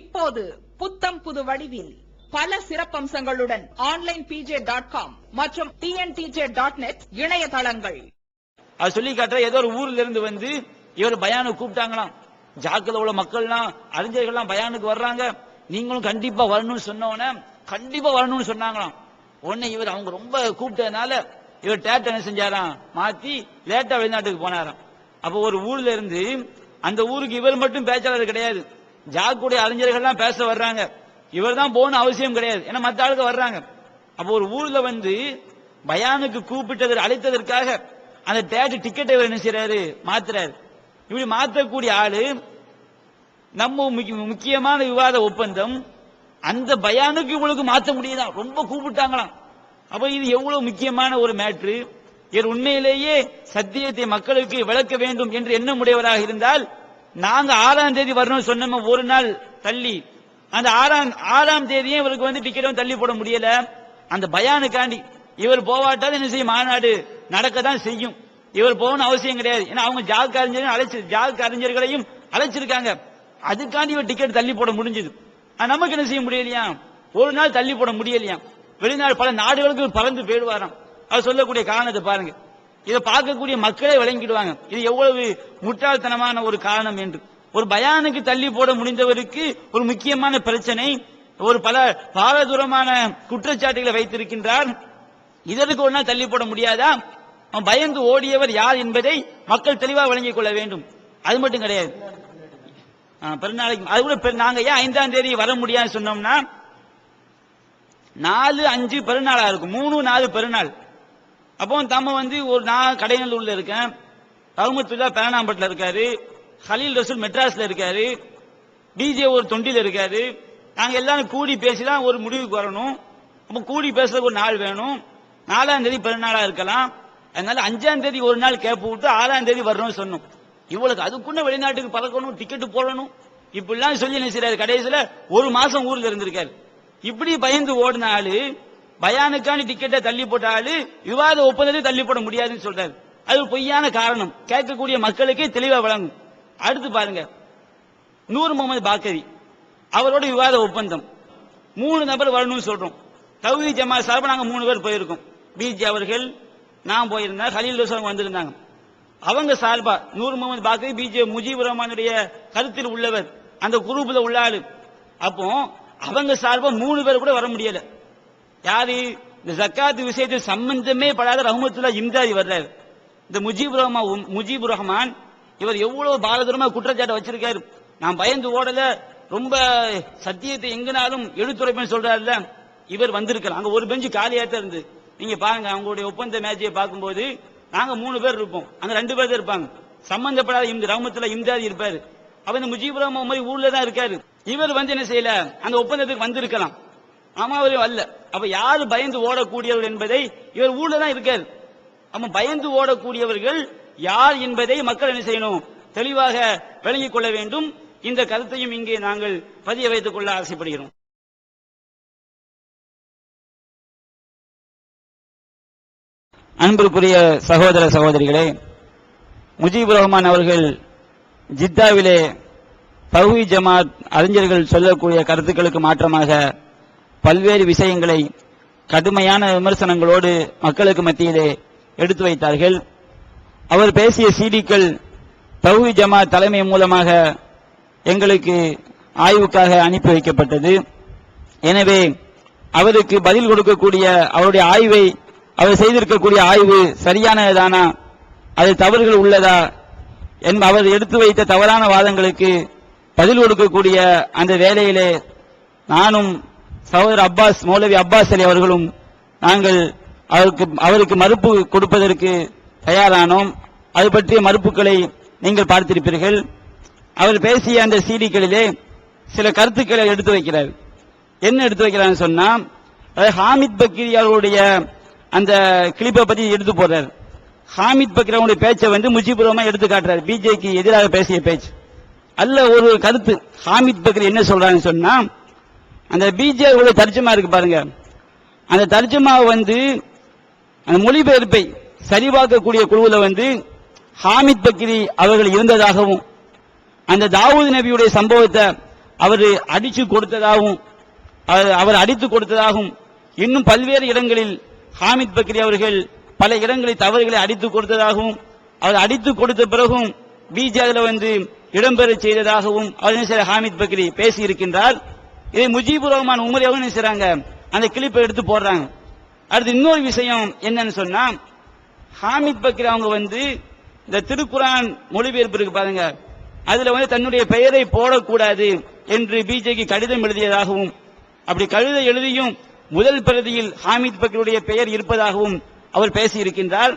இப்போது புத்தம் புது வடிவில் பல சிறப்பம்சங்களுடன் onlinepj.com மற்றும் tntj.net இணையதளங்கள். அது சொல்லி காட்டுற ஏதோ ஒரு ஊர்ல இருந்து வந்து இவர் பயானுக்கு கூப்பிட்டாங்களாம். ஜாக்கிரதை உள்ள மக்கள்லாம் அறிஞர்கள்லாம் பயானுக்கு வர்றாங்க, நீங்களும் கண்டிப்பா வரணும்னு சொன்னோன்னே கண்டிப்பா வரணும்னு சொன்னாங்களாம். உடனே இவர் அவங்க ரொம்ப கூப்பிட்டதுனால இவர் டேட் என்ன செஞ்சாராம், மாத்தி லேட்டா வெளிநாட்டுக்கு போனாராம். அப்ப ஒரு ஊர்ல இருந்து அந்த ஊருக்கு இவர் மட்டும் பேச்சாளர் கிடையாது, ஜாக்குடைய அறிஞர்கள்லாம் பேச வர்றாங்க. இவர் தான் போகணும் அவசியம் கிடையாது, ஏன்னா மற்ற ஆளுக்கு வர்றாங்க. அப்போ ஒரு ஊர்ல வந்து பயானுக்கு கூப்பிட்டது அழைத்ததற்காக அந்த டேட் டிக்கெட்டை என்ன செய்யறாரு, மாத்துறாரு. இப்படி மாற்றக்கூடிய ஆளு நம்ம முக்கியமான விவாத ஒப்பந்தம் அந்த பயானுக்கு இவங்களுக்கு மாற்ற முடியுதா, ரொம்ப கூப்பிட்டாங்களாம். அப்ப இது எவ்வளவு முக்கியமான ஒரு மேட்ரு. இவர் உண்மையிலேயே சத்தியத்தை மக்களுக்கு விளக்க வேண்டும் என்று எண்ணமுடையவராக இருந்தால் நாங்க 6ஆம் தேதி வரணும் சொன்ன ஒரு நாள் தள்ளி அந்த 6ஆம் தேதியே இவருக்கு வந்து டிக்கெட்டும் தள்ளி போட முடியல. அந்த பயானுக்காண்டி இவர் போவாட்டால் என்ன செய்யும், மாநாடு நடக்கத்தான் செய்யும். இவர் போகணும் அவசியம் கிடையாது, ஏன்னா அவங்க ஜாக் அறிஞர்களையும் அழைச்சிருக்காங்க. அதுக்காண்டி இவர் டிக்கெட் தள்ளி போட முடிஞ்சது. நமக்கு என்ன செய்ய முடியலையா, ஒரு நாள் தள்ளி போட முடியலையா. வெளிநாடு பல நாடுகளுக்கு பறந்து போயிடுவாராம். அது சொல்லக்கூடிய காரணத்தை பாருங்க. இதை பார்க்கக்கூடிய மக்களே விளங்கிடுவாங்க இது எவ்வளவு முட்டாள்தனமான ஒரு காரணம் என்று. ஒரு பயானுக்கு தள்ளி போட முடிந்தவருக்கு ஒரு முக்கியமான பிரச்சனை, ஒரு பல பாரதூரமான குற்றச்சாட்டுகளை வைத்திருக்கின்றார். இதற்கு ஒரு நாள் தள்ளி போட முடியாதா? பயந்து ஓடியவர் யார் என்பதை மக்கள் தெளிவாக விளங்கிக் கொள்ள வேண்டும். அது மட்டும் கிடையாது, பெருநாளைக்கு அது கூட நாங்க ஏன் 5ஆம் தேதி வர முடியாது சொன்னோம்னா 4, 5 பெருநாளா இருக்கும், 3, 4 பெருநாள். அப்போ தம்ம வந்து ஒரு நான் கடைநல்லூர்ல இருக்கேன், ரஹ்மத்துல்லா பேனாம்பட்டில் இருக்காரு, ஹலீல் ரசூல் மெட்ராஸ்ல இருக்காரு, டிஜே ஒரு தொண்டில இருக்காரு. நாங்க எல்லாரும் கூடி பேசிதான் ஒரு முடிவுக்கு வரணும். அப்ப கூடி பேசுறதுக்கு ஒரு நாள் வேணும். 4ஆம் தேதி பெருநாளா இருக்கலாம். அதனால 5ஆம் தேதி ஒரு நாள் கேப் விட்டு 6ஆம் தேதி வரணும்னு சொன்னோம். இவளுக்கு அதுக்குள்ள வெளிநாட்டுக்கு பறக்கணும், டிக்கெட் போடணும், இப்படிலாம் சொல்லி நினைச்சாரு. கடைசியில 1 மாசம் ஊர்ல இருந்திருக்காரு. இப்படி பயந்து ஓடின ஆளு பயானுக்கான டிக்கெட்டை தள்ளி போட்ட ஆளு விவாத ஒப்பந்தத்தை தள்ளி போட முடியாதுன்னு சொல்றாரு. அது பொய்யான காரணம், கேட்கக்கூடிய மக்களுக்கே தெளிவா வழங்கும். அடுத்து பாருங்க, நூர் முகமது பாக்கரி அவரோட விவாத ஒப்பந்தம் 3 நபர் வரணும்னு சொல்றோம். தௌஹீத் ஜமாத் சார்பா நாங்க 3 பேர் போயிருக்கோம். பிஜி அவர்கள், நான் போயிருந்தேன், ஹலீல் ரசூல் வந்திருந்தாங்க. அவங்க சார்பா நூர் முகமது பாக்கரி பிஜே முஜீபுர் ரஹ்மானுடைய கருத்தில் உள்ளவர், அந்த குரூப்ல உள்ள ஆளு. அப்போ அவங்க சார்பா 3 பேர் கூட வர முடியல. யாரு? இந்த ஜக்காத் விஷயத்தில் சம்பந்தமே படாத ரஹ்மத்துல்லா இம்தாதி வர்றாரு. இந்த முஜீபுர் ரஹ்மான் இவர் எவ்வளவு பாரதூரமா குற்றச்சாட்டை வச்சிருக்காரு. நான் பயந்து ஓடல, ரொம்ப சத்தியத்தை எங்கனாலும் எடுத்துரைப்பேன்னு சொல்றாருல, இவர் வந்திருக்கலாம். அங்க ஒரு பெஞ்சு காலியாத்தான் இருந்து. நீங்க பாருங்க, அவங்களுடைய ஒப்பந்த மேட்சை பார்க்கும்போது நாங்க 3 பேர் இருப்போம், அங்க 2 பேர் தான் இருப்பாங்க. சம்பந்தப்படாத ரஹ்மத்துல்லா இம்தாதி இருப்பாரு. அவர் இந்த முஜீபுர் ரஹ்மான் மாதிரி ஊர்ல தான் இருக்காரு. இவர் என்ன செய்யல, அந்த ஒப்பந்தத்துக்கு வந்திருக்கலாம். ஆமா, அவரு அல்ல. அப்ப யாரு பயந்து ஓடக்கூடியவர்கள் என்பதை, இவர் ஊர்ல தான் இருக்காரு. அப்ப பயந்து ஓடக்கூடியவர்கள் யார் என்பதை மக்கள் என்ன செய்யணும், தெளிவாக விளங்கிக் கொள்ள வேண்டும். இந்த கருத்தையும் இங்கே நாங்கள் பதிய வைத்துக் கொள்ள ஆசைப்படுகிறோம். அன்பிற்குரிய சகோதர சகோதரிகளே, முஜீபுர் ரஹ்மான் அவர்கள் ஜித்தாவிலே தௌஹீத் ஜமாத் அறிஞர்கள் சொல்லக்கூடிய கருத்துக்களுக்கு மாற்றமாக பல்வேறு விஷயங்களை கடுமையான விமர்சனங்களோடு மக்களுக்கு மத்தியிலே எடுத்து வைத்தார்கள். அவர் பேசிய சீடிக்கள் தௌஹீத் ஜமாத் தலைமை மூலமாக எங்களுக்கு ஆய்வுக்காக அனுப்பி வைக்கப்பட்டது. எனவே அவருக்கு பதில் கொடுக்கக்கூடிய அவருடைய ஆய்வை, அவர் செய்திருக்கக்கூடிய ஆய்வு சரியானதானா, அதில் தவறுகள் உள்ளதா, அவர் எடுத்து வைத்த தவறான வாதங்களுக்கு பதில் கொடுக்கக்கூடிய அந்த வேளையிலே நானும் சகோதரர் அப்பாஸ், மௌலவி அப்பாஸ் அலி அவர்களும் நாங்கள் அவருக்கு மறுப்பு கொடுப்பதற்கு தயாரானோம். அது பற்றிய மறுப்புகளை நீங்கள் பார்த்திருப்பீர்கள். அவர் பேசிய அந்த சீடிகளிலே சில கருத்துக்களை எடுத்து வைக்கிறார். என்ன எடுத்து வைக்கிறான்னு சொன்னா, ஹாமித் பக்ரி அவருடைய அந்த கிளிப்பை பத்தி எடுத்து போறார். ஹாமித் பக்ரி அவருடைய பேச்சை முஜீபுர் ரஹ்மான் எடுத்து காட்டுறாரு. பிஜேக்கு எதிராக பேசிய பேச்சு அல்ல, ஒரு கருத்து. ஹாமித் பக்ரி என்ன சொல்றான்னு சொன்னா, அந்த பிஜேவுடைய தர்ஜமா இருக்கு பாருங்க, அந்த தர்ஜமாவை அந்த மொழிபெயர்ப்பை சரிபார்க்கக்கூடிய குழுவில் ஹாமித் பக்ரி அவர்கள் இருந்ததாகவும், அந்த தாவூத் நபியுடைய சம்பவத்தை அவர் அடிச்சு கொடுத்ததாகவும், அவர் அடித்து கொடுத்ததாகவும், இன்னும் பல்வேறு இடங்களில் ஹாமித் பக்ரி அவர்கள் பல இடங்களில் தவறுகளை அடித்து கொடுத்ததாகவும், அவர் அடித்து கொடுத்த பிறகும் பிஜேல இடம்பெற செய்ததாகவும் அவர் ஹாமித் பக்ரி பேசி இருக்கின்றார். இதை முஜீபுர் ரஹ்மான் உமரி அவங்க என்ன செய்றாங்க, அந்த கிளிப்பை எடுத்து போடுறாங்க. அடுத்து இன்னொரு விஷயம் என்னன்னு சொன்னா, ஹாமித் பக்ரி அவங்க இந்த திருக்குரான் மொழிபெயர்ப்பு இருக்கு பாருங்க, அதுல தன்னுடைய பெயரை போடக்கூடாது என்று பிஜேக்கு கடிதம் எழுதியதாகவும், அப்படி கடிதம் எழுதியும் முதல் பிரதியில் ஹாமித் பக்ரியுடைய பெயர் இருப்பதாகவும் அவர் பேசி இருக்கின்றார்.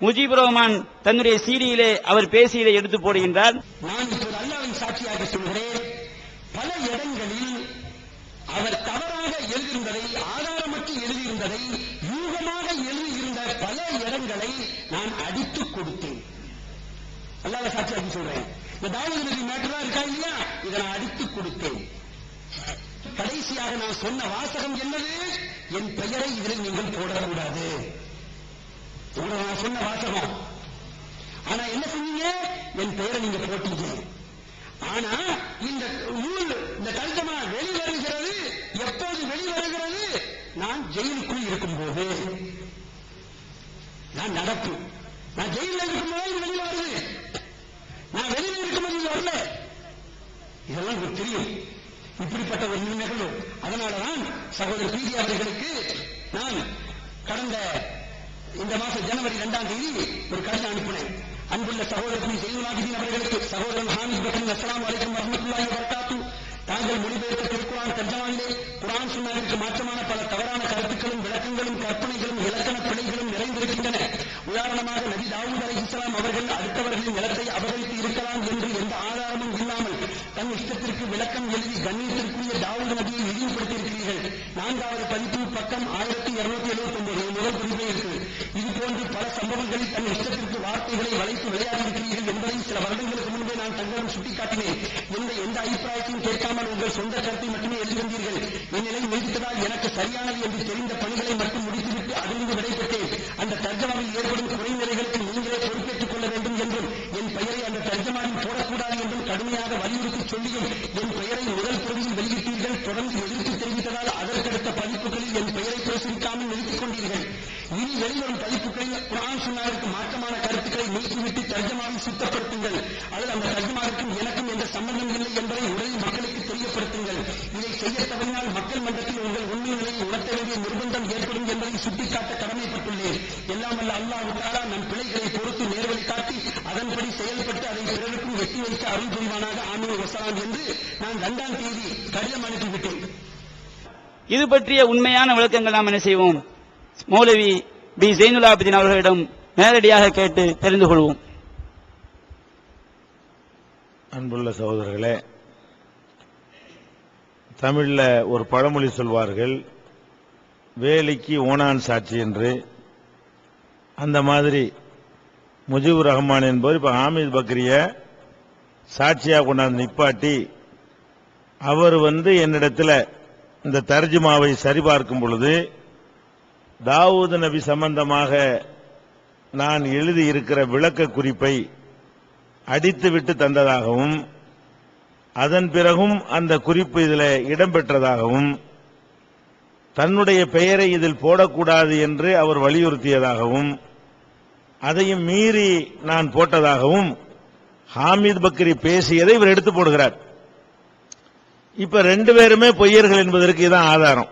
முஜீபுர் ரஹ்மான் தன்னுடைய சீடியிலே அவர் பேசியதை எடுத்து போடுகின்றார். நான் இப்போது அல்லாஹ்வின் சாட்சியாக சொல்கிறேன், பல இடங்களில் அவர் தவறாக எழுதியிருந்ததை, ஆதாரமற்று எழுதியிருந்ததை, யூகமாக எழுதியிருந்த பல இடங்களை நான் அடித்துக் கொடுத்தேன். அல்லாஹ் சாட்சியாக சொல்றேன். இந்த தாவூத் நபி மேட்டரா இருக்கா இல்லையா, இதை நான் அடித்துக் கொடுத்தேன். கடைசியாக நான் சொன்ன வாசகம் என்னது, என் பெயரை இதில் நீங்கள் போடக்கூடாது. நான் சொன்ன வாசகம். ஆனா என்ன சொன்னீங்க, என் பெயரை நீங்க போட்டீங்க. ஆனா இந்த நூல், இந்த தர்ஜமா வெளிவருகிறது, எப்போது வெளிவருகிறது, நான் ஜெயிலுக்குள் இருக்கும்போது. நான் நடப்பு, நான் ஜெயிலில் இருக்கும்போது வெளியில வருது, நான் வெளியில இருக்கும்போது வரல. இதெல்லாம் உங்களுக்கு தெரியும், இப்படிப்பட்ட ஒரு நிகழ்வு. அதனாலதான் சகோதரர் பிஜே அவர்களுக்கு நான் கடந்த இந்த மாசம் ஜனவரி 2ஆம் தேதி ஒரு கடிதம் அனுப்பினேன். அன்புள்ள சகோதரர் ஜெயினுலாபிதீன் அவர்களுக்கு, சகோதரன் ஹாமித் பக்ரி, அஸ்ஸலாமு அலைக்கும் வரஹ்மத்துல்லாஹி வபரகாத்துஹு. தாங்கள் மொழிபெயர்த்த திருக்குரான் தர்ஜமாவிலே குர்ஆன் சுன்னாவிற்கு மாற்றமான பல தவறான கருத்துக்களும் விளக்கங்களும் கற்பனைகளும் இலக்கண பிழைகளும் நிறைந்திருக்கின்றன. உதாரணமாக நபி தாவூத் அலைஹிஸ்ஸலாம் அவர்கள் அடுத்தவர்களின் நிலத்தை அபகரித்து இருக்கலாம் என்று எந்த ஆதாரமும் இல்லாமல் தன் இஷ்டத்திற்கு விளக்கம் எழுதி கண்ணியத்திற்குரிய தாவூத் நபியை இழிவுபடுத்தியிருக்கிறீர்கள். 4வது பதிப்பு பக்கம் 1279 முதல் குறிப்பே இருக்கு. இதுபோன்று பல சம்பவங்களில் தன் இஷ்டத்திற்கு வார்த்தைகளை வளைத்து விளையாடியிருக்கிறீர்கள் என்பதை சில வருடங்களுக்கு முன்பே நான் தங்களிடம் சுட்டிக்காட்டினேன். எந்த அபிப்பிராயத்தையும் கேட்காமல் உங்கள் சொந்த கருத்தை மட்டுமே எழுதியிருந்தீர்கள். இந்நிலை நீடித்ததால் எனக்கு சரியானது என்று தெரிந்த பணிகளை மட்டும் முடித்துவிட்டு அதிலிருந்து விடைபெற்றேன். அந்த தர்ஜமாவில் ஏற்படும் குறைநிறைகளுக்கு நீங்களே பொறுப்பேற்றுக் கொள்ள வேண்டும் என்றும், என் பெயரை அந்த தர்ஜமாவில் போடக்கூடாது என்றும் கடுமையாக வலியுறுத்தி சொல்லியும் என் பெயரை முதல் பிரதியில் வெளியிட்டீர்கள். தொடர்ந்து எதிர்ப்பு தெரிவித்ததால் அதற்கடுத்த பதிப்புகளில் என் பெயரை பிரசுரிக்காமல் நிறுத்திக் கொண்டீர்கள். இனி வெளிவரும் பதிப்புகளில் குர்ஆன் சுன்னாவிற்கு மாற்றமான கருத்துக்களை நீக்கிவிட்டு செய்தி கடிதம் அனுப்பிவிட்டேன். இது பற்றிய உண்மையான விளக்கங்கள் நாம் என்ன செய்வோம், மௌலவி பி ஜெயினுல் ஆபிதீன் அவர்களிடம் நேரடியாக கேட்டு தெரிந்து கொள்வோம். அன்புள்ள சகோதரர்களே, தமிழ்ல ஒரு பழமொழி சொல்வார்கள், வேலிக்கு ஓனான் சாட்சி என்று. அந்த மாதிரி முஜிபுர் ரஹ்மான் என்பவர் இப்ப ஹாமித் பக்ரிய சாட்சியா கொண்டாந்து நிப்பாட்டி அவர் என்னிடத்தில் இந்த தர்ஜுமாவை சரிபார்க்கும் பொழுது தாவூது நபி சம்பந்தமாக நான் எழுதியிருக்கிற விளக்க குறிப்பை அடித்துவிட்டு தந்ததாகவும் அதன் பிறகும் அந்த குறிப்பு இதில் இடம்பெற்றதாகவும் தன்னுடைய பெயரை இதில் போடக்கூடாது என்று அவர் வலியுறுத்தியதாகவும் அதையும் மீறி நான் போட்டதாகவும் ஹாமித் பக்ரி பேசியதை இவர் எடுத்து போடுகிறார். இப்ப ரெண்டு பேருமே பொய்யர்கள் என்பதற்கு இதான் ஆதாரம்.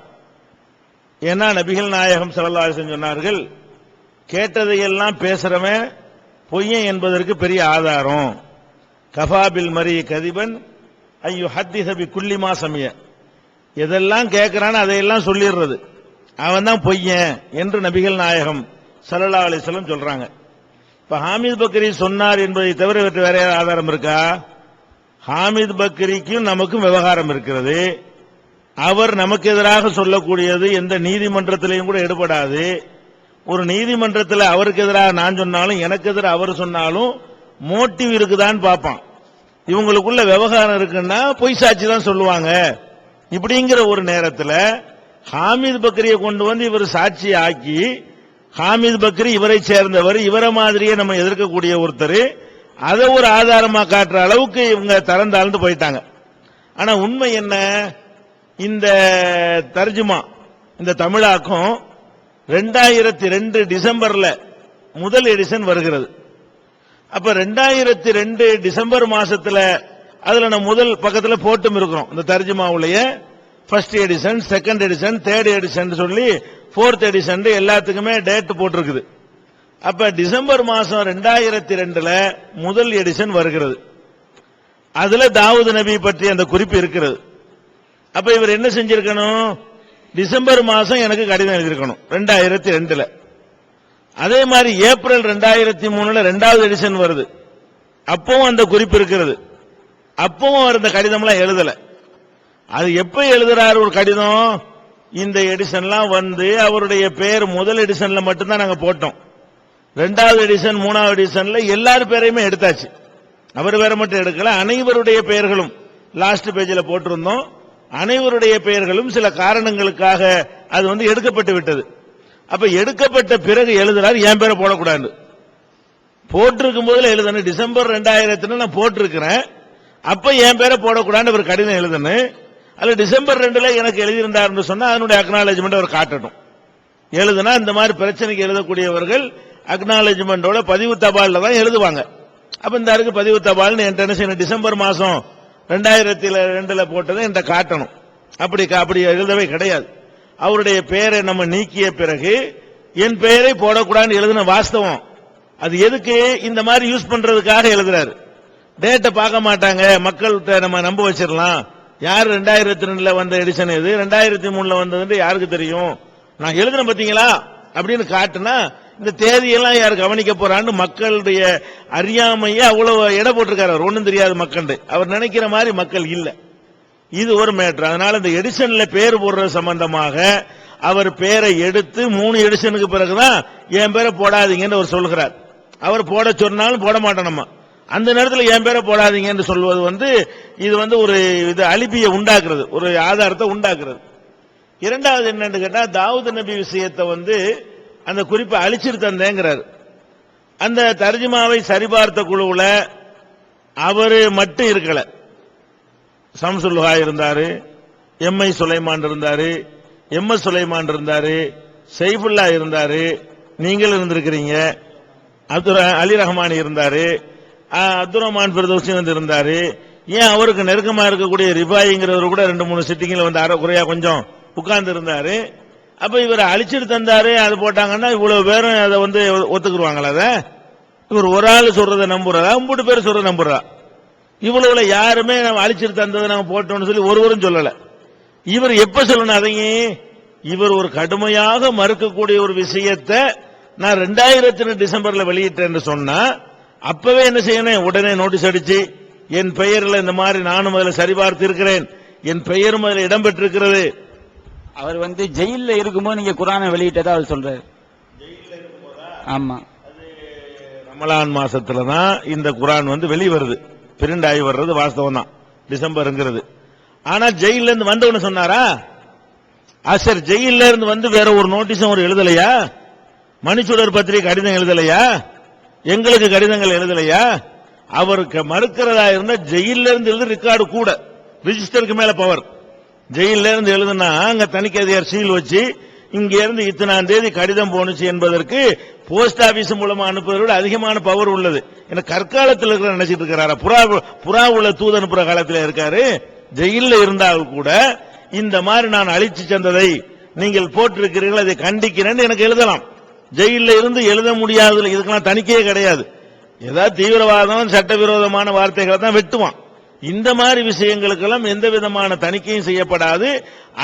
ஏன்னா நபிகள் நாயகம் ஸல்லல்லாஹு அலைஹி வஸல்லம் சொன்னார்கள், கேட்டதையெல்லாம் பேசுறவன் பொய்யன் என்பதற்கு பெரிய ஆதாரம். கஃபாபில் மரி கதிபன் ஐயோ ஹத்திஸ பி குல்லி மா சமிய, எதெல்லாம் கேட்கிறான்னு அதையெல்லாம் சொல்லிடுறது, அவன் தான் பொய்யன் என்று நபிகள் நாயகம் ஸல்லல்லாஹு அலைஹி வஸல்லம் சொல்றாங்க. இப்ப ஹாமித் பக்ரி சொன்னார் என்பதை தவிர வேற ஆதாரம் இருக்கா? ஹாமித் பக்ரிக்கும் நமக்கும் விவகாரம் இருக்கிறது. அவர் நமக்கு எதிராக சொல்லக்கூடியது எந்த நீதிமன்றத்திலையும் கூட எடுபடாது. ஒரு நீதிமன்றத்தில் அவருக்கு எதிராக நான் சொன்னாலும் எனக்கு எதிராக அவர் சொன்னாலும் மோட்டிவ் இருக்குதான்னு பார்ப்பான். இவங்களுக்குள்ள விவகாரம் இருக்குன்னா பொய் சாட்சி தான் சொல்லுவாங்க. இப்படிங்கிற ஒரு நேரத்தில் ஹாமித் பக்ரியை கொண்டு வந்து இவர் சாட்சி ஆக்கி, ஹாமித் பக்ரி இவரை சேர்ந்தவர், இவரை மாதிரியே நம்ம எதிர்க்கக்கூடிய ஒருத்தர், அதை ஒரு ஆதாரமா காட்டுற அளவுக்கு இவங்க தரம் தாழ்ந்து போயிட்டாங்க. ஆனா உண்மை என்ன, இந்த தர்ஜுமா இந்த தமிழாக்கம் 2002 டிசம்பர்ல முதல் எடிஷன் வருகிறது. அப்ப 2002 டிசம்பர் மாசத்துல அதுல நம்ம முதல் பக்கத்துல போட்டும் இருக்கிறோம். இந்த தர்ஜுமாவுடைய first edition, second edition, third edition சொல்லி ஃபோர்த் எடிஷன் எல்லாத்துக்குமே டேட் போட்டிருக்குது. அப்ப டிசம்பர் மாசம் 2002ல முதல் எடிஷன் வருகிறது. அதுல தாவூது நபி பற்றி அந்த குறிப்பு இருக்கிறது. அப்ப இவர் என்ன செஞ்சிருக்கணும், டிசம்பர் மாசம் எனக்கு கடிதம் எழுதியிருக்கணும் 2002ல. அதே மாதிரி ஏப்ரல் 2003ல 2வது எடிஷன் வருது, அப்பவும் அந்த குறிப்பு இருக்கிறது. அப்பவும் அவர் இந்த கடிதம்லாம் எழுதல. அது எப்ப எழுதுறாரு ஒரு கடிதம், இந்த எடிஷன்லாம் அவருடைய பேர் முதல் எடிஷன்ல மட்டும்தான் நாங்க போட்டோம். 2வது எடிஷன் 3வது எடிஷன்ல எல்லாரும் பேரையுமே எடுத்தாச்சு. அவர் பேரை மட்டும் எடுக்கல, அனைவருடைய பெயர்களும் லாஸ்ட் பேஜ்ல போட்டிருந்தோம். அனைவருடைய பெயர்களும் சில காரணங்களுக்காக அது எடுக்கப்பட்டு விட்டது. அப்ப எடுக்கப்பட்ட பிறகு எழுதுறாரு, என் பேரை போடக்கூடாது. போட்டிருக்கும் போதுல எழுதணும், டிசம்பர் 2000 நான் போட்டிருக்கிறேன், அப்ப என் பேரை போடக்கூடாது ஒரு கடிதம் எழுதணும். அல்ல டிசம்பர் 2ல எனக்கு எழுதியிருந்தார் சொன்னா அதனுடைய அக்னாலஜ்மெண்ட் அவர் காட்டணும். எழுதுனா இந்த மாதிரி பிரச்சனைக்கு எழுதக்கூடியவர்கள் அக்னாலஜ்மெண்டோட பதிவு தபால்ல தான் எழுதுவாங்க. அப்ப இந்த அருக்கு பதிவு தபால்னு என்கிட்ட டிசம்பர் மாசம் 2002ல போட்டதை என்கிட்ட காட்டணும். அப்படி எழுதவே கிடையாது. அவருடைய பெயரை நம்ம நீக்கிய பிறகு என் பெயரை போடக்கூடாதுன்னு எழுதின வாஸ்தவம். அது எதுக்கு, இந்த மாதிரி யூஸ் பண்றதுக்காக எழுதுறாரு. டேட்டை பார்க்க மாட்டாங்க, மக்கள்கிட்ட நம்ம நம்ப வச்சிடலாம். யார் 2002ல வந்த எடிஷன் எது, 2003ல வந்தது யாருக்கு தெரியும், நான் எழுதுன பாத்தீங்களா அப்படின்னு காட்டுனா இந்த தேதியெல்லாம் யார் கவனிக்க போறான்னு மக்களுடைய அறியாமையே அவ்வளவு எடை போட்டிருக்காரு. ஒன்னும் தெரியாது மக்கள், அவர் நினைக்கிற மாதிரி மக்கள் இல்ல. இது ஒரு மேட்டர். அதனால இந்த எடிஷன்ல பேர் போடுறது சம்பந்தமாக அவர் பேரை எடுத்து 3 எடிஷனுக்கு பிறகுதான் என் பேரை போடாதீங்கன்னு அவர் சொல்கிறார். அவர் போட சொன்னாலும் போட மாட்டோம் நம்ம. அந்த நேரத்தில் என் பேரை போடாதீங்கன்னு சொல்வது இது ஒரு இது அலிபியை உண்டாக்குறது, ஒரு ஆதாரத்தை உண்டாக்குறது. இரண்டாவது என்னன்னு கேட்டா, தாவூது நபி விஷயத்தை அந்த குறிப்பை அழிச்சிட்டு தந்தேங்கிறார். அந்த தர்ஜுமாவை சரிபார்த்த குழுவுல அவரு மட்டும் இருக்கல, சம்சுல்ஹா இருந்தாரு, எம்ஐ சுலைமான் இருந்தாரு, எம்எஸ் சுலைமான் இருந்தாரு, சைஃபுல்லா இருந்தாரு, நீங்கள் இருந்திருக்கிறீங்க, அலி ரஹ்மான் இருந்தாரு, அப்துல் ரஹ்மான் ஃபிர்தௌசி இருந்தாரு. ஏன் அவருக்கு நெருக்கமா இருக்கக்கூடிய ரிபாயிங்கிறவர் கூட 2-3 சிட்டிங்ல அரைக்குறையா கொஞ்சம் உட்கார்ந்து இருந்தாரு. அப்ப இவர் அழிச்சிட்டு தந்தாரு, அது போட்டாங்கன்னா இவ்வளவு பேரும் அதை ஒத்துக்குருவாங்களா? அதை இவர் ஒரு ஆள் சொல்றதை நம்புறதா, 3 பேர் சொல்றதை நம்புறதா? இவ்வளவுல யாருமே நம்ம அழிச்சிட்டு தந்ததை நாங்க போட்டோம்னு சொல்லி ஒருவரும் சொல்லல. இவர் எப்ப சொல்லணும் அதையும்? இவர் ஒரு கடுமையாக மறுக்கக்கூடிய ஒரு விஷயத்தை நான் 2002 டிசம்பர்ல வெளியிட்டேன்னு சொன்னா அப்பவே என்ன செய்யணும்? உடனே நோட்டீஸ் அடிச்சு என் பெயர்ல இந்த மாதிரி நானும் அதுல சரிபார்த்து இருக்கிறேன், என் பெயரும் அதுல இடம்பெற்றிருக்கிறது. அவர் ஜெயில இருக்கும்போது நீங்க குர்ஆனை வெளியிட்டதா அவர் சொல்றாரு. ஆமா, ரமலான் மாசத்துல தான் இந்த குர்ஆன் வெளிவருது, பிரிண்ட் ஆகி வர்றது வாஸ்தவம் தான், டிசம்பர்ங்கிறது. ஆனா ஜெயில இருந்து வந்தவனு சொன்னாரா? சார், ஜெயில இருந்து வேற ஒரு நோட்டீஸும் ஒரு எழுதலையா? மணிச்சுடர் பத்திரிகை கடிதம் எழுதலையா? எங்களுக்கு கடிதங்கள் எழுதலையா? அவருக்கு மறுக்கிறதா இருந்தா ஜெயில இருந்து எழுது ரெக்கார்டு கூட, ரிஜிஸ்டருக்கு மேல பவர். ஜெயில இருந்து எழுதுனா அங்க தணிக்கை அதிகாரி சீல் வச்சு இங்க இருந்து இத்தனாம் தேதி கடிதம் போனுச்சு என்பதற்கு போஸ்ட் ஆபீஸ் மூலமா அனுப்புவதை விட அதிகமான பவர் உள்ளது. ஏன்னா கற்காலத்தில் இருக்கிற நினைச்சிட்டு இருக்கிறாரா? புறா உள்ள தூது அனுப்புற காலத்தில் இருக்காரு. ஜெயில இருந்தால் கூட இந்த மாதிரி நான் அழிச்சு சென்றதை நீங்கள் போட்டிருக்கிறீர்கள், அதை கண்டிக்கிறேன்னு எனக்கு எழுதலாம். ஜெயில இருந்து எழுத முடியாது, இதுக்கெல்லாம் தணிக்கையே கிடையாது. ஏதாவது தீவிரவாதம் சட்டவிரோதமான வார்த்தைகளை தான் வெட்டுவான். இந்த மாதிரி விஷயங்களுக்கெல்லாம் எந்த விதமான தணிக்கையும் செய்யப்படாது.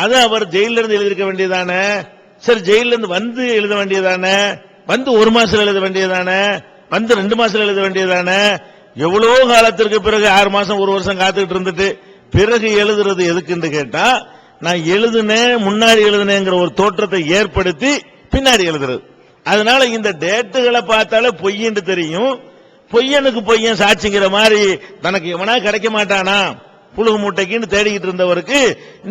அதை அவர் ஜெயில இருந்து எழுதியிருக்க வேண்டியதானே? சரி, ஜெயில இருந்து எழுத வேண்டியதானே? 1 மாசம் எழுத வேண்டியதானே? 2 மாசம் எழுத வேண்டியதானே? எவ்வளவு காலத்திற்கு பிறகு 6 மாசம் 1 வருஷம் காத்துக்கிட்டு இருந்துட்டு பிறகு எழுதுறது எதுக்குன்னு கேட்டா, நான் எழுதுனேன் முன்னாடி எழுதுனேங்கிற ஒரு தோற்றத்தை ஏற்படுத்தி பின்னாடி எழுதுறது. அதனால இந்த டேட்டுகளை பார்த்தாலே பொய்யன்னு தெரியும். பொய்யனுக்கு பொய்யன் சாட்சிங்கிற மாதிரி தனக்கு எவனா கிடைக்க மாட்டானா புழுகு மூட்டைக்குன்னு தேடிக்கிட்டு இருந்தவருக்கு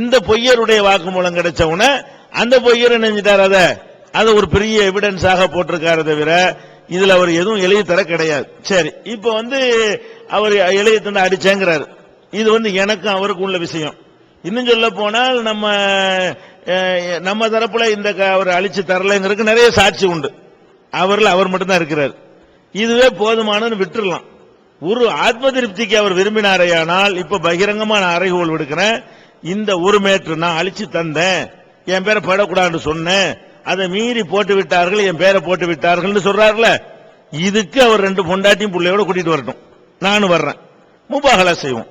இந்த பொய்யருடைய வாக்குமூலம் கிடைச்ச உடனே அந்த பொய்யர் நினைஞ்சிட்டார். அதை ஒரு பெரிய எவிடன்ஸாக போட்டிருக்காரு தவிர இதுல அவர் எதுவும் எழுதி தர கிடையாது. சரி, இப்ப அவர் எழுதி தந்து அடிச்சேங்கிறாரு. இது எனக்கும் அவருக்கும் உள்ள விஷயம். இன்னும் சொல்ல போனால் நம்ம தரப்புல இந்த அவர் அழிச்சு தரலைங்கிறதுக்கு நிறைய சாட்சி உண்டு. அவர் மட்டும்தான் இருக்கிறார். இதுவே போதுமானு விட்டுறலாம். ஒரு ஆத்ம திருப்திக்கு அவர் விரும்பினாரையானால் இப்ப பகிரங்கமா நான் அறைகோல் விடுக்கிறேன். இந்த 1 மீட்டர் நான் அழிச்சு தந்தேன், என் பேரை படக்கூடாதுன்னு சொன்னேன், அதை மீறி போட்டு விட்டார்கள், என் பேரை போட்டு விட்டார்கள் சொல்றாருல, இதுக்கு அவர் 2 பொண்டாட்டியும் பிள்ளையோட கூட்டிட்டு வரட்டும். நானும் வர்றேன், முபாகலா செய்வோம்.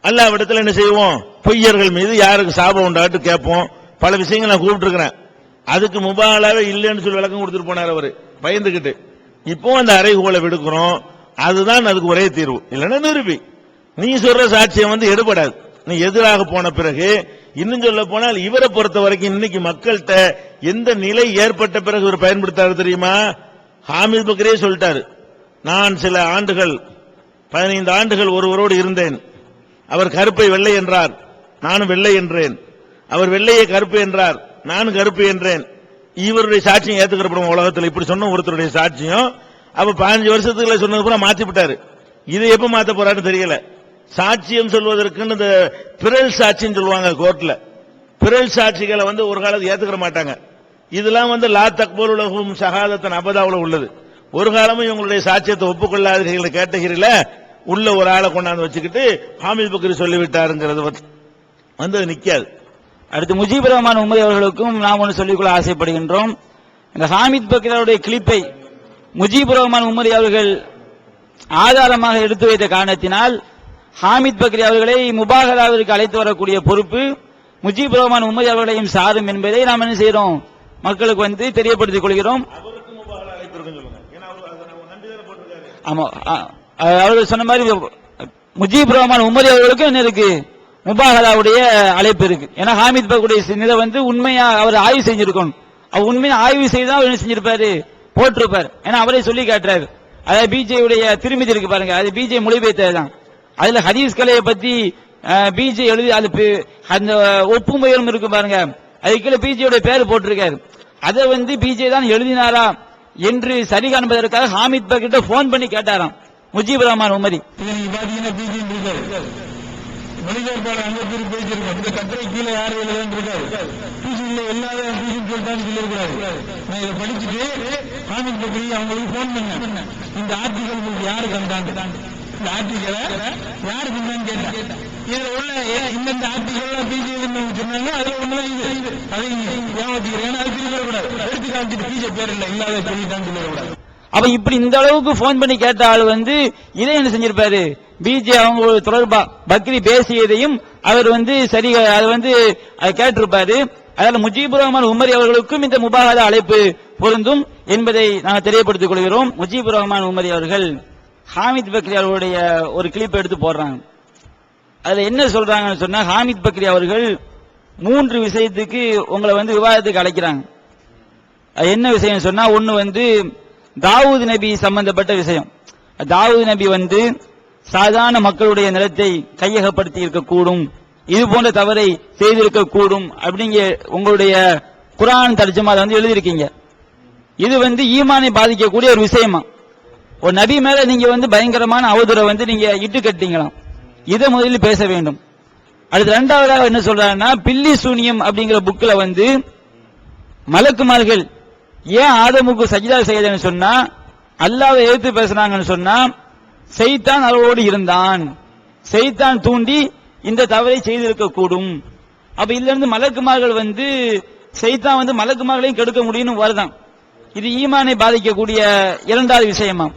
அல்லாவிடத்தில் என்ன செய்வோம்? பொய்யர்கள் மீது யாருக்கு சாபம் உண்டாட்டு கேட்போம். பல விஷயங்கள் நான் கூப்பிட்டு இருக்கிறேன். அதுக்கு முபாகலாவே இல்லைன்னு சொல்லி விளக்கம் கொடுத்துட்டு போனார் அவரு பயந்துகிட்டு. இப்போ அந்த அறைகோலை விடுக்கிறோம், அதுதான் அதுக்கு ஒரே தீர்வு. இல்லைன்னா நிரூபி. நீ சொல்ற சாட்சியம் எடுபடாது. நீ எதிராக போன பிறகு இன்னும் சொல்ல போனால் இவரை பொறுத்த வரைக்கும் இன்னைக்கு மக்கள்கிட்ட எந்த நிலை ஏற்பட்ட பிறகு இவர் பயன்படுத்தாரு தெரியுமா? ஹாமித் பக்ரியே சொல்லிட்டாரு, நான் சில ஆண்டுகள் 15 ஆண்டுகள் ஒருவரோடு இருந்தேன். அவர் கருப்பை வெள்ளை என்றார், நானும் வெள்ளை என்றேன். அவர் வெள்ளையை கருப்பு என்றார், நானும் கருப்பு என்றேன். இவருடைய சாட்சியம் ஏத்துக்கிறப்படும் உலகத்தில் இப்படி சொன்ன ஒருத்தருடைய சாட்சியம் அப்ப 15 வருஷத்துக்குள்ள சொன்னது கூட மாத்தி விட்டாரு. இதை எப்ப மாத்த போறாருன்னு தெரியல. சாட்சியம் சொல்வதற்குன்னு இந்த பிறல் சாட்சின்னு சொல்லுவாங்க கோர்ட்ல. பிறல் சாட்சிகளை ஒரு காலத்து ஏத்துக்கிற மாட்டாங்க. இதெல்லாம் லா தக்பல் உலகம் ஷஹாதத்தன் அபதாவுல உள்ளது. ஒரு காலமும் இவங்களுடைய சாட்சியத்தை ஒப்புக்கொள்ளாதீர்கள் கேட்டகிரில உள்ள ஒரு ஆளை கொண்டாந்து வச்சுக்கிட்டு ஹாமித் பக்ரி சொல்லிவிட்டாருங்கிறது நிக்காது. அடுத்து முஜீபுர் ரஹ்மான் உமரி அவர்களுக்கும் நாம் ஒன்று சொல்லிக்கொள்ள ஆசைப்படுகின்றோம். இந்த ஹாமித் பக்ரியுடைய கிளிப்பை முஜீபுர் ரஹ்மான் உமரி அவர்கள் ஆதாரமாக எடுத்து வைத்த காரணத்தினால் ஹாமித் பக்ரி அவர்களை முபாகலாவிற்கு அழைத்து வரக்கூடிய பொறுப்பு முஜீபுர் ரஹ்மான் உமரி அவர்களையும் சாரும் என்பதை நாம் என்ன செய்யறோம்? மக்களுக்கு தெரியப்படுத்திக் கொள்கிறோம். ஆமா, அவர்கள் சொன்ன மாதிரி முஜீபுர் ரஹ்மான் உமரி அவர்களுக்கும் என்ன இருக்கு? முபாகலாவுடைய அழைப்பு இருக்கு. ஏன்னா ஹாமித் பக்ரியுடைய இதை உண்மையா அவர் ஆய்வு செஞ்சிருக்கணும். அவர் உண்மையா ஆய்வு செய்து அவர் என்ன செஞ்சிருப்பாரு? போட்டிருப்பார். ஏன்னா அவரே சொல்லி காட்டுறாரு. அதாவது பிஜேயுடைய திருமதி இருக்கு பாருங்க, அது பிஜே மொழிபெயர்த்ததுதான். அதுல ஹதீஸ் கலையை பத்தி பிஜே எழுதி அது அந்த ஒப்புமையும் இருக்கு பாருங்க, அதுக்குள்ள பிஜேயுடைய பேர் போட்டிருக்காரு. அதை பிஜே தான் எழுதினாரா என்று சரி காண்பதற்காக ஹாமித் பக்ரிட்ட போன் பண்ணி கேட்டாராம் முஜீபுர் ரஹ்மான் உமரி. மொழிபெயர்ப்பாளர் அங்க பேசியிருக்கோம். இந்த கட்டுரை கீழே யாரு எழுதுறாரு டியூஷன்ல எல்லா டியூஷன் சொல்லிட்டான்னு சொல்லியிருக்கிறாரு. நான் இதை படிச்சுட்டு ஹாமித் பக்ரி அவங்களுக்கு போன் பண்ணேன். இந்த ஆர்டிகல் உங்களுக்கு யாரு கண்டாங்க, இந்த ஆர்டிகலை யாரு கண்டான்னு கேட்டேன். இதுல உள்ள இந்தந்த ஆர்டிகல் பிஜே சொன்னாங்க, அதுல ஒண்ணுதான் இது. அதை ஏமாத்திக்கிறேன், அது சொல்லிடக்கூடாது. எடுத்து காமிச்சிட்டு பிஜே பேர் இல்ல இல்லாத சொல்லிட்டான்னு சொல்லிடக்கூடாது. அப்ப இப்படி இந்த அளவுக்கு போன் பண்ணி கேட்ட ஆள் இதை என்ன செஞ்சிருப்பாரு? பிஜே அவங்க தொடர்பா பக்ரி பேசியதையும் அவர் சரி அதை கேட்டிருப்பாரு. அதனால முஜீபுர் ரஹ்மான் உமரி அவர்களுக்கும் இந்த முபாஹத அழைப்பு பொருந்தும் என்பதை நாங்கள் தெரியப்படுத்திக் கொள்கிறோம். முஜீபுர் ரஹ்மான் உமரி அவர்கள் ஹாமித் பக்ரி அவர்களுடைய ஒரு கிளிப் எடுத்து போடுறாங்க. அதுல என்ன சொல்றாங்கன்னு சொன்னா, ஹாமித் பக்ரி அவர்கள் 3 விஷயத்துக்கு உங்களை விவாதத்துக்கு அழைக்கிறாங்க. அது என்ன விஷயம் சொன்னா, ஒன்னு தாவூத் நபி சம்பந்தப்பட்ட விஷயம். தாவூத் நபி சாதாரண மக்களுடைய நிலத்தை கையகப்படுத்தி இருக்கக்கூடும், இது போன்ற தவறை செய்திருக்க கூடும் அப்படிங்க உங்களுடைய குர்ஆன் தர்ஜுமால எழுதியிருக்கீங்க. இது ஈமானை பாதிக்கக்கூடிய ஒரு விஷயமா. ஒரு நபி மேல நீங்க பயங்கரமான அவதூறை நீங்க இட்டு கட்டீங்களாம். இதை முதலில் பேச வேண்டும். அடுத்து இரண்டாவதாக என்ன சொல்றாங்கன்னா, பில்லி சூனியம் அப்படிங்கிற புக்ல மலக்குமார்கள் ஏன் ஆதமுக்கு சஜ்தா செய்தன்னு சொன்னா, அல்லாஹ்வை எதிர்த்து பேசுறாங்கன்னு சொன்னா, சைத்தான் அவரோடு இருந்தான், சைத்தான் தூண்டி இந்த தவறை செய்திருக்க கூடும். அப்ப இதுல இருந்து மலக்குமார்கள் சைத்தான் மலக்குமார்களையும் கெடுக்க முடியும்னு வருதான். இது ஈமானை பாதிக்கக்கூடிய இரண்டாவது விஷயமா.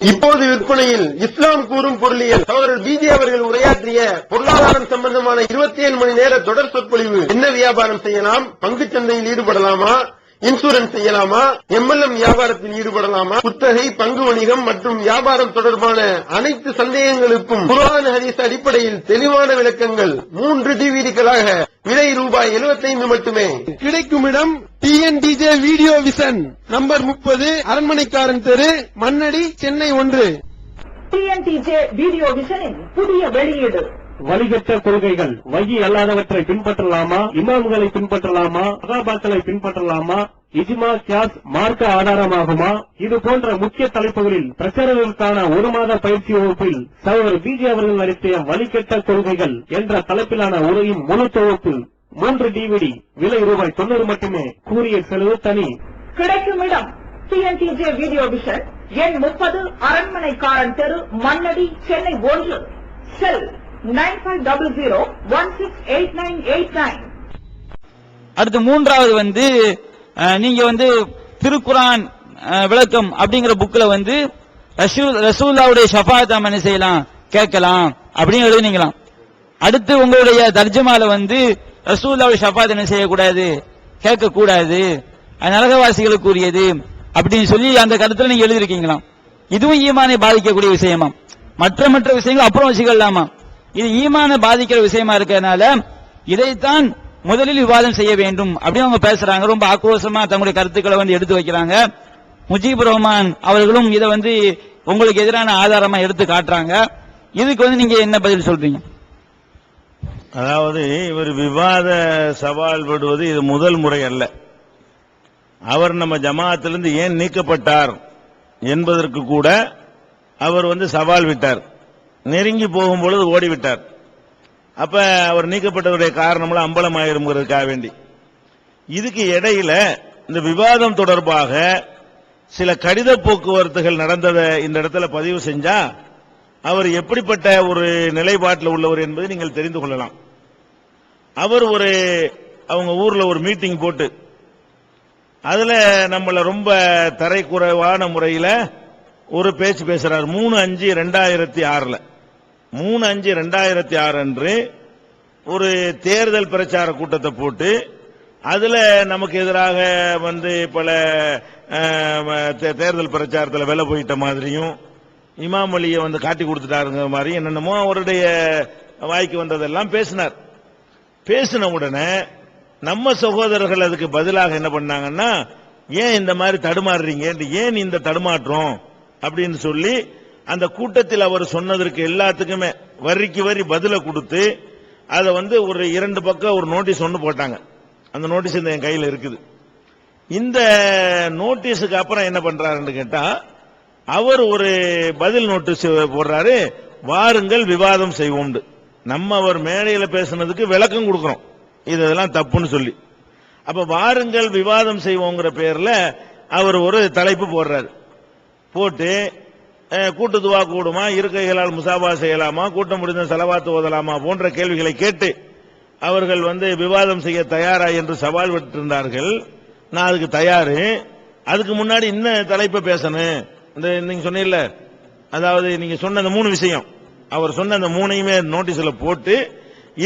இப்போது விற்பனையில் இஸ்லாம் கூறும் பொருளியல் சகோதரர் பிஜே அவர்கள் உரையாற்றிய பொருளாதாரம் சம்பந்தமான 27 மணி நேர தொடர் சொற்பொழிவு. என்ன வியாபாரம் செய்யலாம், பங்குச் சந்தையில் ஈடுபடலாமா, இன்சூரன்ஸ் செய்யலாமா, எம்எல்எம் வியாபாரத்தில் ஈடுபடலாமா, குத்தகை, பங்கு வணிகம் மற்றும் வியாபாரம் தொடர்பான அனைத்து சந்தேகங்களுக்கும் குர்ஆன் ஹதீஸ் அடிப்படையில் தெளிவான விளக்கங்கள் 3 டிவிடிகளாக விலை ரூபாய் 75 மட்டுமே. கிடைக்கும் இடம் டிஎன்டிஜே வீடியோ விஷன், நம்பர் 30, அரண்மனைக்காரன் தெரு, மண்ணடி, சென்னை 1. டிஎன்டிஜே வீடியோ விஷனின் புதிய வெளியீடு. வழிகட்ட கொள்கைகள் வகி அல்லாதவற்றை பின்பற்றலாமா, இமாம்களை பின்பற்றலாமா, சஹாபாக்களை பின்பற்றலாமா, இஜ்மா கியாஸ் மார்க்க ஆதாரமாகுமா, இது போன்ற முக்கிய தலைப்புகளில் பிரச்சாரங்களுக்கான 1 மாத பயிற்சி வகுப்பில் சகோதரர் பிஜே அவர்கள் நடத்திய வழிகட்ட கொள்கைகள் என்ற தலைப்பிலான உரையின் முழு தொகுப்பு 3 டிவிடி, விலை ரூபாய் 90 மட்டுமே, கூறிய செலவு தனி. கிடைக்கும் இடம் டிஎன்டிஜே வீடியோ விஷன், எண் 30, அரண்மனைக்காரன் தெரு, மண்ணடி, சென்னை 1. செல் 9500168989. அடுத்து மூன்றாவது நீங்க திருக்குரான் விளக்கம் அப்படிங்கிற புக்ல ரசூலுல்லாஹ்வுடைய ஷஃபாஅத் என்ன செய்யலாம், கேட்கலாம் அப்படின்னு எழுதினீங்களாம். அடுத்து உங்களுடைய தர்ஜமால ரசூலுல்லாஹ்வுடைய ஷஃபாஅத் என்ன செய்யக்கூடாது, கேட்க கூடாது, நரகவாசிகளுக்கு உரியது அப்படின்னு சொல்லி அந்த கருத்துல நீங்க எழுதிருக்கீங்களாம். இதுவும் ஈமானை பாதிக்கக்கூடிய விஷயமா. மற்ற விஷயங்கள் அப்புறம் வச்சுக்கலாமா. இது ஈமானை பாதிக்கிற விஷயமா இருக்கிறதுனால இதைத்தான் முதலில் விவாதம் செய்ய வேண்டும் அப்படின்னு அவங்க பேசுறாங்க. ரொம்ப ஆக்ரோஷமா தங்களுடைய கருத்துக்களை எடுத்து வைக்கிறாங்க. முஜீபுர் ரஹ்மான் அவர்களும் இதை உங்களுக்கு எதிரான ஆதாரமா எடுத்து காட்டுறாங்க. இதுக்கு நீங்க என்ன பதில் சொல்றீங்க? அதாவது இவர் விவாத சவால் விடுவது இது முதல் முறை அல்ல. அவர் நம்ம ஜமாத்திலிருந்து ஏன் நீக்கப்பட்டார் என்பதற்கு கூட அவர் சவால் விட்டார். நெருங்கி போகும்பொழுது ஓடிவிட்டார். அப்ப அவர் நீக்கப்பட்டவருடைய காரணம்லாம் அம்பலமாயிருங்கிறதுக்காக வேண்டி இதுக்கு இடையில இந்த விவாதம் தொடர்பாக சில கடித போக்குவரத்துகள் நடந்ததை இந்த இடத்துல பதிவு செஞ்சா அவர் எப்படிப்பட்ட ஒரு நிலைப்பாட்டில் உள்ளவர் என்பதை நீங்கள் தெரிந்து கொள்ளலாம். அவர் அவங்க ஊர்ல ஒரு மீட்டிங் போட்டு அதுல நம்மள ரொம்ப தரைக்குறைவான முறையில ஒரு பேச்சு பேசுறார். 3/5/2006 3/5/2006 அன்று ஒரு தேர்தல் பிரச்சார கூட்டத்தை போட்டு அதுல நமக்கு எதிராக பல தேர்தல் பிரச்சாரத்தில் வெல போயிட்ட மாதிரியும் இமாம் அலியை காட்டி கொடுத்துட்டாருங்க மாதிரி என்னென்னமோ அவருடைய வாய்க்கு வந்ததெல்லாம் பேசினார். பேசின உடனே நம்ம சகோதரர்கள் அதுக்கு பதிலாக என்ன பண்ணாங்கன்னா, ஏன் இந்த மாதிரி தடுமாறுறீங்க, ஏன் இந்த தடுமாற்றம் அப்படின்னு சொல்லி அந்த கூட்டத்தில் அவர் சொன்னதற்கு எல்லாத்துக்குமே வரிக்கு வரி பதில கொடுத்து அதை ஒரு 2 பக்கம் ஒரு நோட்டீஸ் ஒன்று போட்டாங்க. அந்த நோட்டீஸ் என் கையில் இருக்குது. இந்த நோட்டீஸுக்கு அப்புறம் என்ன பண்றாருன்னு கேட்டா, அவர் ஒரு பதில் நோட்டீஸ் போடுறாரு, வாருங்கள் விவாதம் செய்வோம். நம்ம அவர் மேடையில் பேசுனதுக்கு விளக்கம் கொடுக்கிறோம், இதெல்லாம் தப்புன்னு சொல்லி. அப்ப வாருங்கள் விவாதம் செய்வோங்கிற பேர்ல அவர் ஒரு தலைப்பு போடுறாரு. போட்டு கூட்டு துவா கூடுமா, இருக்கைகளால் முசாபா செய்யலாமா, கூட்டம் முடிந்த செலவாத்து ஓதலாமா போன்ற கேள்விகளை கேட்டு அவர்கள் விவாதம் செய்ய தயாரா என்று சவால் விட்டிருந்தார்கள். நான் அதுக்கு தயாரு. அதுக்கு முன்னாடி இன்ன தலைப்பை பேசணும். நீங்க சொன்னீங்கல்ல, அதாவது நீங்க சொன்ன 3 விஷயம் அவர் சொன்ன அந்த மூணையுமே நோட்டீஸ்ல போட்டு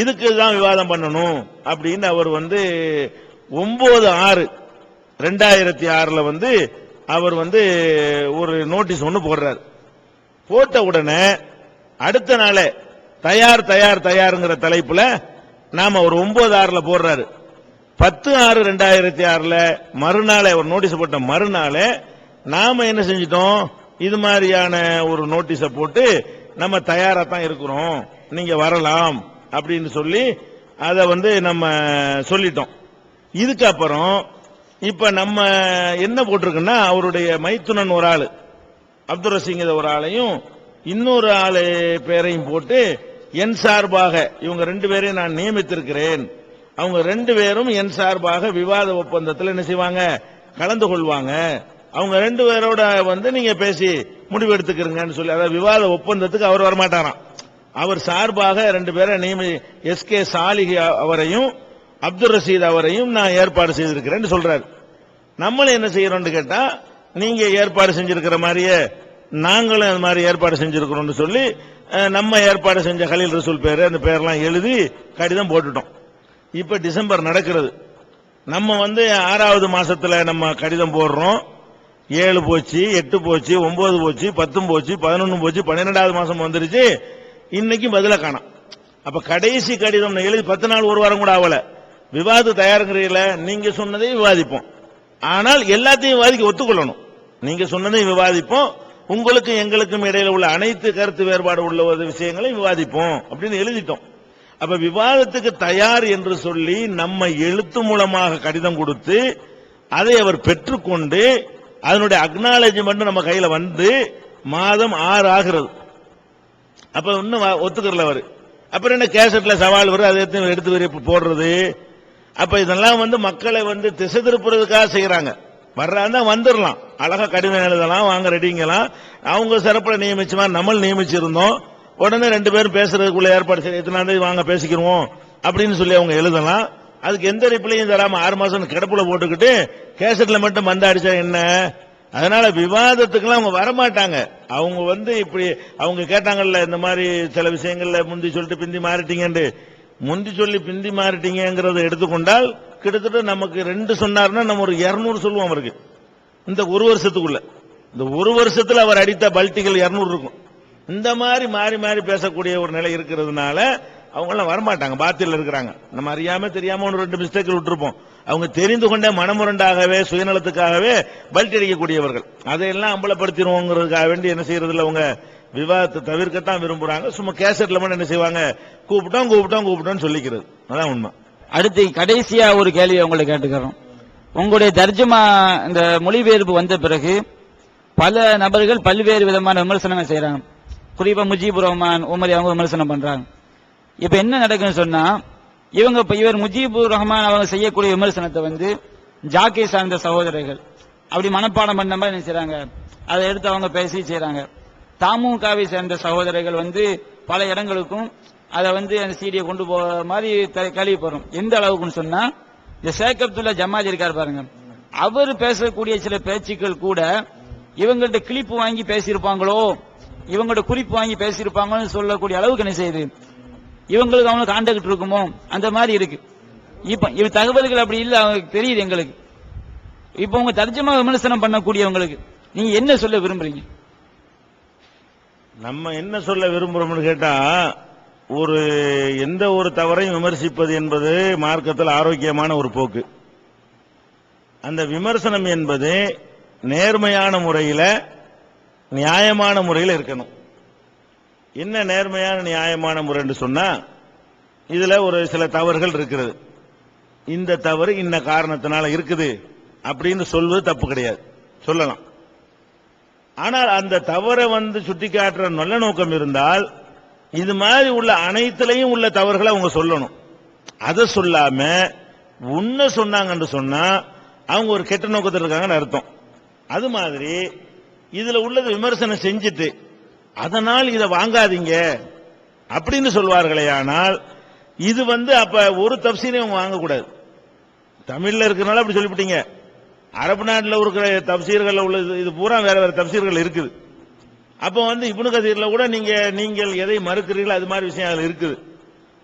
இதுக்கு தான் விவாதம் பண்ணணும் அப்படின்னு அவர் 9/6/2006 அவர் ஒரு நோட்டீஸ் ஒன்னு போடுறார். போட்ட உடனே அடுத்த நாளே தயார் தயார் தயாருங்கிற தலைப்புல நாம ஒரு 9/6 போடுறாரு. 10/6/2006 மறுநாளே ஒரு நோட்டீஸ் போட்ட மறுநாளே நாம என்ன செஞ்சிட்டோம், இது மாதிரியான ஒரு நோட்டீஸ போட்டு நம்ம தயாரா தான் இருக்கிறோம், நீங்க வரலாம் அப்படின்னு சொல்லி அதை நம்ம சொல்லிட்டோம். இதுக்கப்புறம் இப்ப நம்ம என்ன போட்டிருக்குன்னா, அவருடைய மைத்துனன் ஒரு ஆளு அப்துல் ரசீங்கிற ஒரு ஆளையும் இன்னொரு ஆளு பேரையும் போட்டு என் சார்பாக இவங்க 2 பேரையும் நான் நியமித்திருக்கிறேன், அவங்க 2 பேரும் என் சார்பாக விவாத ஒப்பந்தத்தில் என்ன செய்வாங்க, கலந்து கொள்வாங்க, அவங்க 2 பேரோட நீங்க பேசி முடிவு எடுத்துக்கிறீங்கன்னு சொல்லி, அதாவது விவாத ஒப்பந்தத்துக்கு அவர் வரமாட்டாராம். அவர் சார்பாக 2 பேரை எஸ்கே சாலிஹ் அவரையும் அப்துல் ரஷீத் அவரையும் நான் ஏற்பாடு செய்திருக்கிறேன்னு சொல்றாரு. நம்மளும் என்ன செய்யறோம்னு கேட்டா, நீங்க ஏற்பாடு செஞ்சிருக்கிற மாதிரியே நாங்களும் அது மாதிரி ஏற்பாடு செஞ்சிருக்கிறோம்னு சொல்லி நம்ம ஏற்பாடு செஞ்ச கலீல் ரசூல் பேரு அந்த பேரெல்லாம் எழுதி கடிதம் போட்டுட்டோம். இப்ப டிசம்பர் நடக்கிறது. நம்ம 6வது மாசத்துல நம்ம கடிதம் போடுறோம். 7 போச்சு, 8 போச்சு, 9 போச்சு, 10 போச்சு, 11 போச்சு, 12வது மாசம் வந்துருச்சு. இன்னைக்கு பதில காணோம். அப்ப கடைசி கடிதம் எழுதி 10 நாள் ஒரு வாரம் கூட ஆகல. விவாத தயாருங்கிறீங்கள, நீங்க சொன்னதை விவாதிப்போம், ஆனால் எல்லாத்தையும் விவாதிக்க ஒத்துக்கொள்ளணும். நீங்க சொன்னதை விவாதிப்போம், உங்களுக்கு எங்களுக்கும் இடையில உள்ள அனைத்து கருத்து வேறுபாடு உள்ள விஷயங்களையும் விவாதிப்போம் அப்படின்னு எழுதிட்டோம். அப்ப விவாதத்துக்கு தயார் என்று சொல்லி நம்ம எழுத்து மூலமாக கடிதம் கொடுத்து அதை அவர் பெற்றுக்கொண்டு அதனுடைய அக்னாலஜ்மெண்ட் நம்ம கையில மாதம் 6 ஆகிறது. அப்ப இன்னும் ஒத்துக்கறல அவரு. அப்புறம் என்ன கேசட்ல சவால் வரும், அதை எடுத்து போடுறது. அப்ப இதெல்லாம் மக்களை திசை திருப்புறதுக்காக செய்யறாங்க. வர்றாங்க வந்துடலாம், அழகா கடிதம் எழுதலாம், வாங்க ரெடிங்கலாம். அவங்க சிறப்புல நியமிச்சுமா, நம்ம நியமிச்சிருந்தோம். உடனே 2 பேரும் பேசுறதுக்குள்ள ஏற்பாடு செய்ய, எத்தனாம் தேதி வாங்க பேசிக்கிறோம் அப்படின்னு சொல்லி அவங்க எழுதலாம். அதுக்கு எந்த ரிப்ளையும் தராம 6 மாசம் கிடப்புல போட்டுக்கிட்டு கேசட்ல மட்டும் மந்தாடிச்சா என்ன? அதனால விவாதத்துக்குலாம் அவங்க வரமாட்டாங்க. அவங்க இப்படி அவங்க கேட்டாங்கல்ல, இந்த மாதிரி சில விஷயங்கள்ல முந்தி சொல்லிட்டு பிந்தி மாறிட்டீங்கன்னு. முந்தி சொல்லி பிந்தி மாறிட்டீங்கிறத எடுத்துக்கொண்டால் கிட்டத்தட்ட நமக்கு 2 சொன்னார்னா நம்ம ஒரு 200 சொல்லுவோம் அவருக்கு. இந்த 1 வருஷத்துக்குள்ள, இந்த 1 வருஷத்துல அவர் அடித்த பல்ட்டிகள் 200 இருக்கும். இந்த மாதிரி மாறி மாறி பேசக்கூடிய ஒரு நிலை இருக்கிறதுனால அவங்க எல்லாம் வரமாட்டாங்க, பாத்தியில் இருக்கிறாங்க. நம்ம அறியாம தெரியாம 1-2 மிஸ்டேக் விட்டுருப்போம். அவங்க தெரிந்து கொண்ட மனமுரண்டாகவே சுயநலத்துக்காகவே பல்ட்டி அடிக்கக்கூடியவர்கள். அதையெல்லாம் அம்பலப்படுத்திடுவோங்கிறதுக்காக வேண்டி என்ன செய்யறது இல்லை, அவங்க விவாதத்தை தவிர்க்கத்தான் விரும்புறாங்க. சும்மா கேசட்ல மட்டும் என்ன செய்வாங்க, கூப்பிட்டோம் சொல்லிக்கிறது. அதான் உண்மை. அடுத்து கடைசியா ஒரு கேள்வி உங்களை கேட்டுக்கிறோம். உங்களுடைய தர்ஜுமா இந்த மொழிபெயர்ப்பு வந்த பிறகு பல நபர்கள் பல்வேறு விதமான விமர்சனங்கள் செய்யறாங்க. குறிப்பா முஜீபுர் ரஹ்மான் உமரி அவங்க விமர்சனம் பண்றாங்க. இப்ப என்ன நடக்குன்னு சொன்னா, இவர் முஜீபுர் ரஹ்மான் அவங்க செய்யக்கூடிய விமர்சனத்தை ஜாக்கை சார்ந்த சகோதரர்கள் அப்படி மனப்பாடம் பண்ண மாதிரி என்ன செய்யறாங்க, அதை எடுத்து அவங்க பேசி செய்யறாங்க. தாமுகாவை சேர்ந்த சகோதரர்கள் பல இடங்களுக்கும் அதை அந்த சீடியை கொண்டு போற மாதிரி கேள்விப்படுறோம். எந்த அளவுக்குன்னு சொன்னா, இந்த ஷேக் அப்துல்லா ஜமாத் இருக்காரு பாருங்க, அவர் பேசக்கூடிய சில பேச்சுக்கள் கூட இவங்கள்ட்ட கிளிப்பு வாங்கி பேசியிருப்பாங்களோ, இவங்கள்ட்ட குறிப்பு வாங்கி பேசியிருப்பாங்கன்னு சொல்லக்கூடிய அளவுக்கு என்ன செய்யுது, இவங்களுக்கு அவங்களுக்கு கான்டாக்ட் இருக்குமோ அந்த மாதிரி இருக்கு. இப்ப தகவல்கள் அப்படி இல்ல, அவங்களுக்கு தெரியுது எங்களுக்கு. இப்ப உங்க தர்ஜமா விமர்சனம் பண்ணக்கூடியவங்களுக்கு நீங்க என்ன சொல்ல விரும்புறீங்க? நம்ம என்ன சொல்ல விரும்புறோம்னு கேட்டா, எந்த ஒரு தவறையும் விமர்சிப்பது என்பது மார்க்கத்தில் ஆரோக்கியமான ஒரு போக்கு. அந்த விமர்சனம் என்பது நேர்மையான முறையில நியாயமான முறையில் இருக்கணும். என்ன நேர்மையான நியாயமான முறை என்று சொன்னா, இதுல ஒரு சில தவறுகள் இருக்கிறது, இந்த தவறு இன்ன காரணத்தினால இருக்குது அப்படின்னு சொல்வது தப்பு கிடையாது, சொல்லலாம். ஆனால் அந்த தவறை சுட்டிக்காட்டுற நல்ல நோக்கம் இருந்தால் இது மாதிரி உள்ள அனைத்திலையும் உள்ள தவறுகளை அவங்க சொல்லணும். அதை சொல்லாம உன்ன சொன்னாங்கன்னு சொன்னா அவங்க ஒரு கெட்ட நோக்கத்தில் இருக்காங்கன்னு அர்த்தம். அது மாதிரி இதுல உள்ளது விமர்சனம் செஞ்சுட்டு அதனால் இதை வாங்காதீங்க அப்படின்னு சொல்வார்களே, ஆனால் இது அப்ப ஒரு தப்சீரையும் அவங்க வாங்கக்கூடாது. தமிழ்ல இருக்கிறனால அப்படி சொல்லிவிட்டீங்க. அரபு நாட்டில் இருக்கிற தப்சீர்கள் உள்ளது இது பூரா வேற வேற தப்சீர்கள் இருக்குது. அப்ப இப்னு கதீர்ல கூட நீங்கள் எதை மறுக்கிறீர்கள் அது மாதிரி விஷயம் அதுல இருக்குது.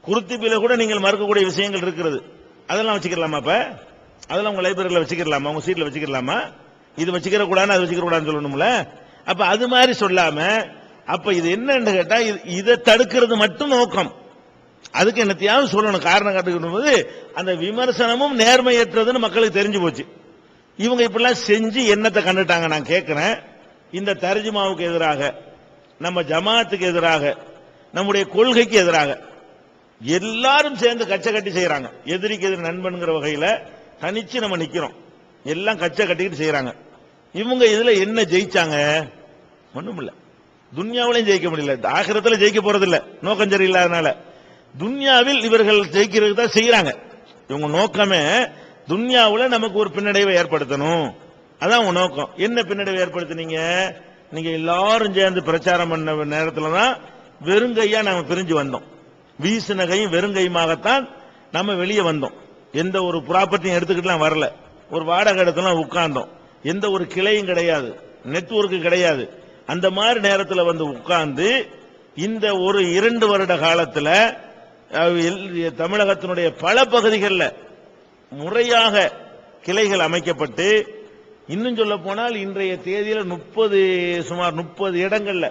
குர்துபில கூட நீங்கள் மறுக்கக்கூடிய விஷயங்கள் இருக்கிறது. அதெல்லாம் வச்சுக்கலாமா? அப்ப அதெல்லாம் உங்க லைப்ரரியில வச்சுக்கலாமா? உங்க சீட்ல வச்சுக்கலாமா? இது வச்சுக்கிற கூடாது அது வச்சுக்கிற கூடாதுன்னு சொல்லணும்ல. அப்ப அது மாதிரி சொல்லாம அப்ப இது என்னன்னு கேட்டா இதை தடுக்கிறது மட்டும் நோக்கம். அதுக்கு என்னத்தையாவது சொல்லணும், காரணம் காட்டுக்கணும் போது அந்த விமர்சனமும் நேர்மையற்றதுன்னு மக்களுக்கு தெரிஞ்சு போச்சு. இவங்க இப்படிலாம் செஞ்சு என்னத்தை கண்டுட்டாங்க? நான் கேட்கிறேன், இந்த தர்ஜுமாவுக்கு எதிராக, நம்ம ஜமாத்துக்கு எதிராக, நம்முடைய கொள்கைக்கு எதிராக எல்லாரும் சேர்ந்து கச்சை கட்டி செய்யறாங்க. எதிரிக்கு எதிரி நண்பன்கிற வகையில தனிச்சு நம்ம நிக்கிறோம், எல்லாம் கச்சை கட்டிக்கிட்டு செய்யறாங்க. இவங்க இதுல என்ன ஜெயிச்சாங்க? ஒண்ணும் இல்ல. துன்யாவிலையும் ஜெயிக்க முடியல, ஆகிரத்துல ஜெயிக்க போறது இல்ல, நோக்கம் சரியில்லாதனால. துன்யாவில் இவர்கள் ஜெயிக்கிறதுக்கு தான் செய்யறாங்க. இவங்க நோக்கமே துன்யாவுல நமக்கு ஒரு பின்னடைவை ஏற்படுத்தணும், அதான் உங்க நோக்கம். என்ன பின்னடைவை ஏற்படுத்தினீங்க? நீங்க எல்லாரும் சேர்ந்து பிரச்சாரம் பண்ண நேரத்துல தான் வெறுங்கையா நாம பிரிஞ்சு வந்தோம். வீசின கையும் வெறுங்கையுமாகத்தான் நம்ம வெளியே வந்தோம். எந்த ஒரு ப்ராப்பர்ட்டியும் எடுத்துக்கிட்டுலாம் வரல, ஒரு வாடகை இடத்துல உட்கார்ந்தோம். எந்த ஒரு கிளையும் கிடையாது, நெட்வொர்க்கு கிடையாது. அந்த மாதிரி நேரத்தில் உட்கார்ந்து இந்த ஒரு 2 வருட காலத்தில் தமிழகத்தினுடைய பல பகுதிகளில் முறையாக கிளைகள் அமைக்கப்பட்டு, இன்னும் சொல்ல போனால் இன்றைய தேதியில் சுமார் 30 இடங்கள்ல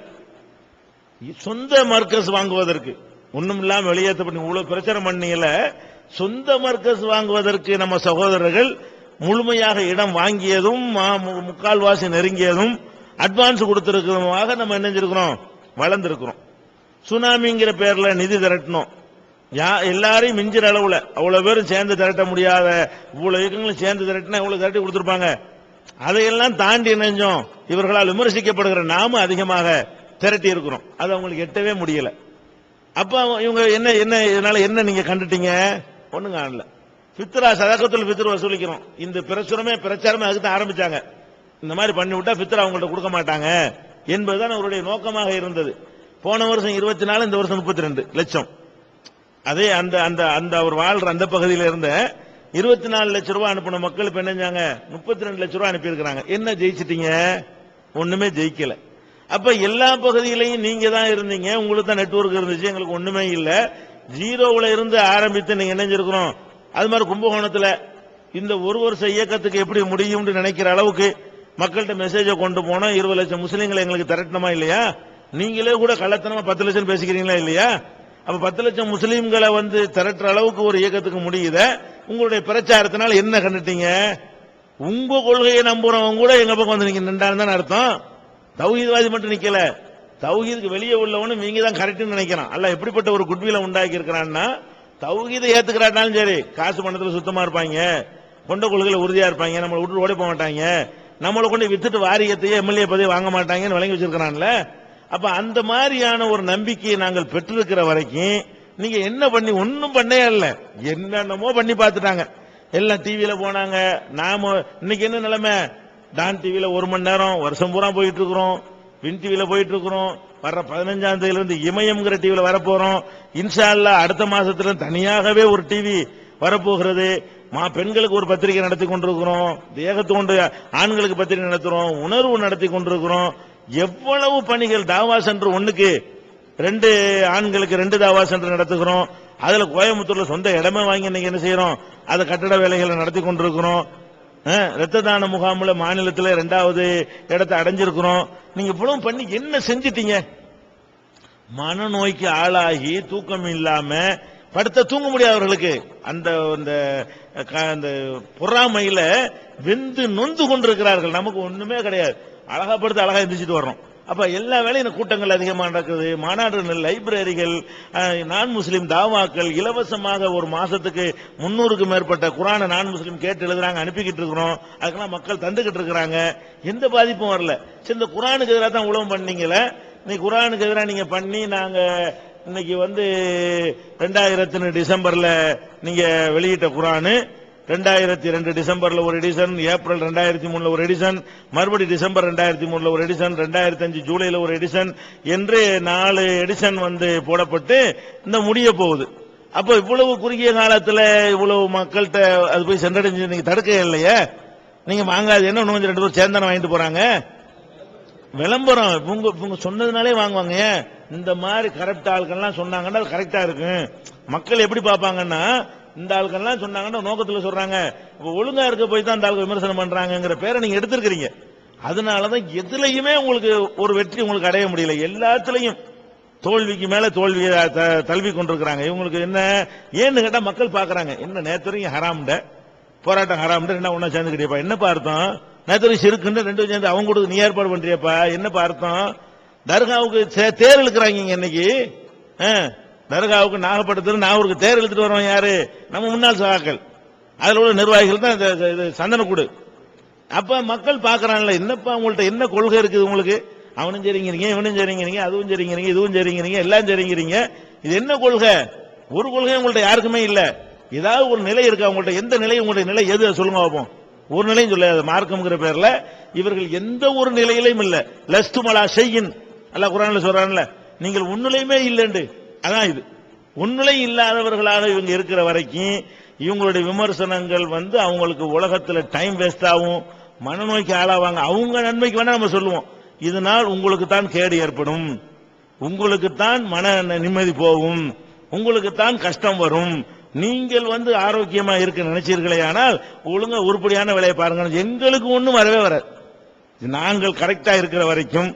சொந்த மர்கஸ் வாங்குவதற்கு ஒண்ணும் இல்லாம வெளியேற்றப்பட்டு இவ்வளவு பிரச்சனை பண்ணீங்கல, சொந்த மர்கஸ் வாங்குவதற்கு நம்ம சகோதரர்கள் முழுமையாக இடம் வாங்கியதும் முக்கால்வாசி நெருங்கியதும் அட்வான்ஸ் கொடுத்திருக்கிறோமாக நம்ம என்ன செஞ்சிருக்கிறோம்? வளர்ந்திருக்கிறோம். சுனாமிங்கிற பேர்ல நிதி திரட்டணும், எல்லாரையும் மிஞ்சிற அளவுல அவ்வளவு பேரும் சேர்ந்து திரட்ட முடியாத இவ்வளவு இயக்கங்களும் சேர்ந்து திரட்டினா இவ்வளவு திரட்டி கொடுத்திருப்பாங்க. அதையெல்லாம் தாண்டி நினைஞ்சோம் இவர்களால் விமர்சிக்கப்படுகிற நாம அதிகமாக திரட்டி இருக்கிறோம். அது அவங்களுக்கு எட்டவே முடியல. அப்ப இவங்க என்ன என்ன இதனால என்ன நீங்க கண்டுட்டீங்க? ஒண்ணும் காணல. பித்ரா சதகத்துல் பித்ரு வசூலிக்கிறோம், இந்த பிரசுரமே பிரச்சாரமே அதுக்கு தான் ஆரம்பிச்சாங்க. இந்த மாதிரி பண்ணி விட்டா பித்ரா அவங்கள்ட்ட கொடுக்க மாட்டாங்க என்பதுதான் அவருடைய நோக்கமாக இருந்தது. போன வருஷம் 24, இந்த வருஷம் 32 லட்சம். அதே அந்த அந்த அந்த அவர் வாழ்ற அந்த பகுதியில இருந்த 24 லட்சம் ரூபாய் அனுப்பின மக்கள் இப்ப என்னஞ்சாங்க 32 லட்சம் ரூபாய் அனுப்பி இருக்கிறாங்க. என்ன ஜெயிச்சிட்டீங்க? ஒண்ணுமே ஜெயிக்கல. அப்ப எல்லா பகுதியிலையும் நீங்க தான் இருந்தீங்க, உங்களுக்கு தான் நெட்வொர்க் இருந்துச்சு, எங்களுக்கு ஒண்ணுமே இல்ல. ஜீரோவுல இருந்து ஆரம்பித்து நீங்க நினைஞ்சிருக்கிறோம். அது மாதிரி கும்பகோணத்துல இந்த ஒரு வருஷ இயக்கத்துக்கு எப்படி முடியும் நினைக்கிற அளவுக்கு மக்கள்கிட்ட மெசேஜை கொண்டு போனோம். 20 லட்சம் முஸ்லீம்களை எங்களுக்கு திரட்டணுமா இல்லையா? நீங்களே கூட கள்ளத்தனமா 10 லட்சம் பேசிக்கிறீங்களா இல்லையா? அப்ப 10 லட்சம் முஸ்லீம்களை திரட்டுற அளவுக்கு ஒரு இயக்கத்துக்கு முடியுத. உங்களுடைய பிரச்சாரத்தினால என்ன கண்டுட்டீங்க? உங்க கொள்கையை நம்புறவங்க கூட எங்க பக்கம் நீங்க நின்றான்னு அர்த்தம். தௌஹீத்வாதி மட்டும் நிக்கல, தௌஹீதுக்கு வெளியே உள்ளவனு நீங்க தான் கரெக்ட்னு நினைக்கிறான். அல்ல எப்படிப்பட்ட ஒரு குட்வில உண்டாக்கி இருக்கிறான்னா, தௌஹீதை ஏத்துக்கிறாட்டாலும் சரி காசு பணத்துல சுத்தமா இருப்பாங்க, கொண்ட கொள்கையில உறுதியா இருப்பாங்க, நம்மளை விட்டு ஓடி போக மாட்டாங்க, நம்மளை கொண்டு வித்துட்டு வாரியத்தையே எம்எல்ஏ பதவி வாங்க மாட்டாங்கன்னு வழங்கி வச்சிருக்கிறான்ல. அப்ப அந்த மாதிரியான ஒரு நம்பிக்கையை நாங்கள் பெற்றிருக்கிற வரைக்கும் நீங்க என்ன பண்ணி ஒன்னும் பண்ணே இல்ல, என்னென்னமோ பண்ணி பார்த்துட்டாங்க. எல்லாம் டிவியில போனாங்க. நாம இன்னைக்கு என்ன நிலைமை? டான் டிவியில 1 மணி நேரம் வருஷம் பூரா போயிட்டு இருக்கிறோம், வின் டிவியில போயிட்டு இருக்கிறோம், வர்ற 15ஆம் தேதியிலிருந்து இமயம்ங்கிற டிவியில வரப்போறோம். இன்ஷா அல்லாஹ் அடுத்த மாசத்துல தனியாகவே ஒரு டிவி வரப்போகிறது. பெண்களுக்கு ஒரு பத்திரிகை நடத்தி கொண்டிருக்கிறோம், தேகத்து கொண்டு ஆண்களுக்கு பத்திரிகை நடத்துறோம், உணர்வு நடத்தி கொண்டிருக்கிறோம். எவ்வளவு பணிகள்! தாவா சென்டர் ஒண்ணுக்கு 2 ஆண்களுக்கு 2 தாவா சென்டர் நடத்துகிறோம். அதுல கோயம்புத்தூர்ல சொந்த இடமே வாங்கி இன்னைக்கு என்ன செய்யறோம்? அதை கட்டட வேலைகளை நடத்தி கொண்டிருக்கிறோம். ரத்த தான முகாமில் மாநிலத்தில் 2வது இடத்தை அடைஞ்சிருக்கிறோம். நீங்க இவ்வளவு பண்ணி என்ன செஞ்சிட்டீங்க? மனநோய்க்கு ஆளாகி தூக்கம் இல்லாம படுத்த தூங்க முடியாதவர்களுக்கு அந்த பொறாமையில வெந்து நொந்து கொண்டிருக்கிறார்கள். நமக்கு ஒண்ணுமே கிடையாது, அழகா படுத்து அழகா எந்திரிச்சிட்டு வர்றோம். அப்ப எல்லா வேலையும் கூட்டங்கள் அதிகமாக நடக்குது, மாநாடுகள், லைப்ரரிகள், நான் முஸ்லீம் தாவாக்கள் இலவசமாக ஒரு மாசத்துக்கு 300க்கும் மேற்பட்ட குரானை நான் முஸ்லீம் கேட்டு எழுதுறாங்க, அனுப்பிக்கிட்டு இருக்கிறோம். அதுக்கெல்லாம் மக்கள் தந்துகிட்டு இருக்கிறாங்க, எந்த பாதிப்பும் வரல. சரி, இந்த குரானுக்கு எதிராக தான் உழவு பண்ணீங்களே, இன்னைக்கு குரானுக்கு எதிராக நீங்க பண்ணி நாங்க இன்னைக்கு 2000 டிசம்பர்ல நீங்க வெளியிட்ட குரானு 2002 டிசம்பர்ல ஒரு எடிஷன், ஏப்ரல் 2003 ஒரு எடிஷன், மறுபடி டிசம்பர் 2003 ஒரு எடிஷன், 2005 ஜூலைல ஒரு எடிஷன் என்று 4 எடிஷன் போடப்பட்டு இந்த முடிய போகுது. அப்ப இவ்வளவு குறுகிய காலத்துல இவ்வளவு மக்கள்கிட்ட அது போய் சென்றடைஞ்சு நீங்க தடுக்க இல்லையே. நீங்க வாங்காது என்ன, இன்னும் 2 பேர் சேர்ந்தான வாங்கிட்டு போறாங்க. விளம்பரம் இவங்க சொன்னதுனாலே வாங்குவாங்க. இந்த மாதிரி கரெக்ட் ஆட்கள்லாம் சொன்னாங்கன்னா அது கரெக்டா இருக்கு. மக்கள் எப்படி பார்ப்பாங்கன்னா, இந்த ஆட்கள்லாம் சொன்னாங்கன்னா நோக்கத்துல சொல்றாங்க, ஒழுங்கா இருக்க போய் தான் இந்த ஆளுக்கு விமர்சனம் பண்றாங்கிற பேரை நீங்க எடுத்திருக்கிறீங்க. அதனாலதான் எதுலையுமே உங்களுக்கு ஒரு வெற்றி உங்களுக்கு அடைய முடியல. எல்லாத்துலயும் தோல்விக்கு மேல தோல்வியை தழுவி கொண்டிருக்கிறாங்க. இவங்களுக்கு என்ன ஏன்னு கேட்டா மக்கள் பாக்குறாங்க, என்ன நேற்று ஹராம்ட போராட்டம் ஹராம்ட என்ன ஒன்னா சேர்ந்துக்கிட்டியப்பா, என்னப்பா அர்த்தம்? நேற்று சிறுக்குன்னு ரெண்டு சேர்ந்து அவங்க கூட நீ ஏற்பாடு பண்றியப்பா, என்னப்பா அர்த்தம்? தர்காவுக்கு தேர் இழுக்கிறாங்க இன்னைக்கு. தர்காவுக்கு நாகப்பட்டினத்துல நாகூருக்கு தேர் இழுத்துட்டு வரவங்க யாரு? நம்ம முன்னாள் சகாக்கள், அதுல உள்ள நிர்வாகிகள் தான் சந்தனக்கூடு. அப்ப மக்கள் பாக்குறாங்கல்ல, என்னப்பா உங்கள்ட்ட என்ன கொள்கை இருக்குது உங்களுக்கு? அவனும் சரிங்கிறீங்க, இவனும் சரிங்கிறீங்க, அதுவும் சரிங்கிறீங்க, இதுவும் சரிங்கிறீங்க, எல்லாம் சரிங்கிறீங்க. இது என்ன கொள்கை? ஒரு கொள்கை உங்கள்ட்ட யாருக்குமே இல்ல. ஏதாவது ஒரு நிலை இருக்கா உங்கள்ட்ட? எந்த நிலை உங்களுடைய நிலை எது சொல்லுங்க பார்ப்போம். ஒரு நிலையும் சொல்லாது. மார்க்கம்ங்கிற பேர்ல இவர்கள் எந்த ஒரு நிலையிலையும் இல்ல. லஸ்து மலா ஷையின் அல்லாஹ் குர்ஆன்ல சொல்றான்ல, நீங்கள் உன்னிலையுமே இல்லைண்டு. அதான் இது. உன்னிலை இல்லாதவர்களாக இவங்க இருக்கிற வரைக்கும் இவங்களுடைய விமர்சனங்கள் அவங்களுக்கு உலகத்துல டைம் வேஸ்ட் ஆகும், மனநோய்க்கு ஆளாவாங்க. அவங்க நன்மைக்கு வேணா நம்ம சொல்லுவோம், இதனால் உங்களுக்கு தான் கேடு ஏற்படும், உங்களுக்கு தான் மன நிம்மதி போகும், உங்களுக்கு தான் கஷ்டம் வரும், நீங்கள் ஆரோக்கியமா இருக்க நினைச்சீர்களே, ஆனால் ஒழுங்கா உருப்படியான வேலையை பாருங்க. எங்களுக்கு ஒண்ணும் வரவே வராது. நாங்கள் கரெக்டா இருக்கிற வரைக்கும்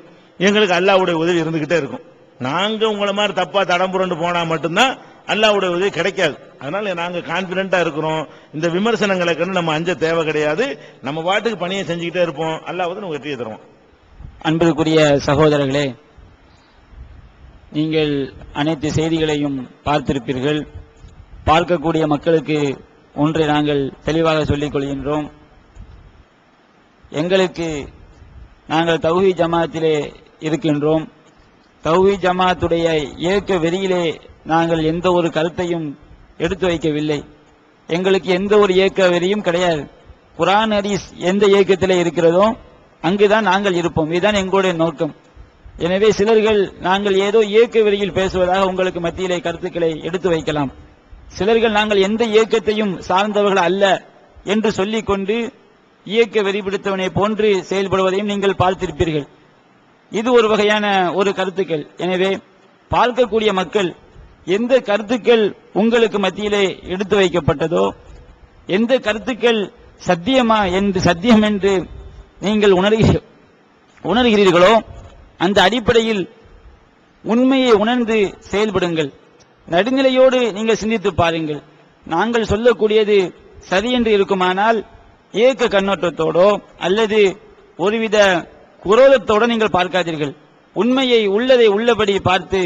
எங்களுக்கு அல்லாஹ்வுடைய உதவி இருந்துகிட்டே இருக்கும். நாங்க உங்களை மாதிரி தப்பா தடம்புரண்டு போனா மட்டும்தான் அல்லாஹ்வுடைய உதவி கிடைக்காது. அதனால நாங்க கான்பிடென்டா இருக்கிறோம். இந்த விமர்சனங்களை கண்டு நம்ம அஞ்ச தேவை கிடையாது. நம்ம பாட்டுக்கு பணியை செஞ்சுக்கிட்டே இருப்போம். அல்லாஹ் நம்ம வெற்றியை தருவோம். அன்புக்குரிய சகோதரர்களே, நீங்கள் அனைத்து செய்திகளையும் பார்த்திருப்பீர்கள். பார்க்கக்கூடிய மக்களுக்கு ஒன்றை நாங்கள் தெளிவாக சொல்லிக் கொள்கின்றோம். எங்களுக்கு நாங்கள் தௌஹீத் ஜமாத்திலே இருக்கின்றோம். தௌஹீத் ஜமாத்துடைய இயக்க வெறியிலே நாங்கள் எந்த ஒரு கருத்தையும் எடுத்து வைக்கவில்லை. எங்களுக்கு எந்த ஒரு இயக்க வெறியும் கிடையாது. குர்ஆன் ஹதீஸ் எந்த இயக்கத்திலே இருக்கிறதோ அங்குதான் நாங்கள் இருப்போம். இதுதான் எங்களுடைய நோக்கம். எனவே சிலர்கள் நாங்கள் ஏதோ இயக்க வெறியில் பேசுவதாக உங்களுக்கு மத்தியிலே கருத்துக்களை எடுத்து வைக்கலாம். சிலர்கள் நாங்கள் எந்த இயக்கத்தையும் சார்ந்தவர்கள் அல்ல என்று சொல்லிக் கொண்டு இயக்க வெறி பிடித்தவனை போன்று செயல்படுவதையும் நீங்கள் பார்த்திருப்பீர்கள். இது ஒரு வகையான ஒரு கருத்துக்கள். எனவே பார்க்கக்கூடிய மக்கள் எந்த கருத்துக்கள் உங்களுக்கு மத்தியிலே எடுத்து வைக்கப்பட்டதோ, எந்த கருத்துக்கள் சத்தியம் என்று நீங்கள் உணர்கிறீர்களோ அந்த அடிப்படையில் உண்மையை உணர்ந்து செயல்படுங்கள். நடுநிலையோடு நீங்கள் சிந்தித்து பாருங்கள். நாங்கள் சொல்லக்கூடியது சரி என்று இருக்குமானால் ஏக்க கண்ணோட்டத்தோடோ அல்லது ஒருவித குரோதத்தோடு நீங்கள் பார்க்காதீர்கள். உண்மையை உள்ளதை உள்ளபடி பார்த்து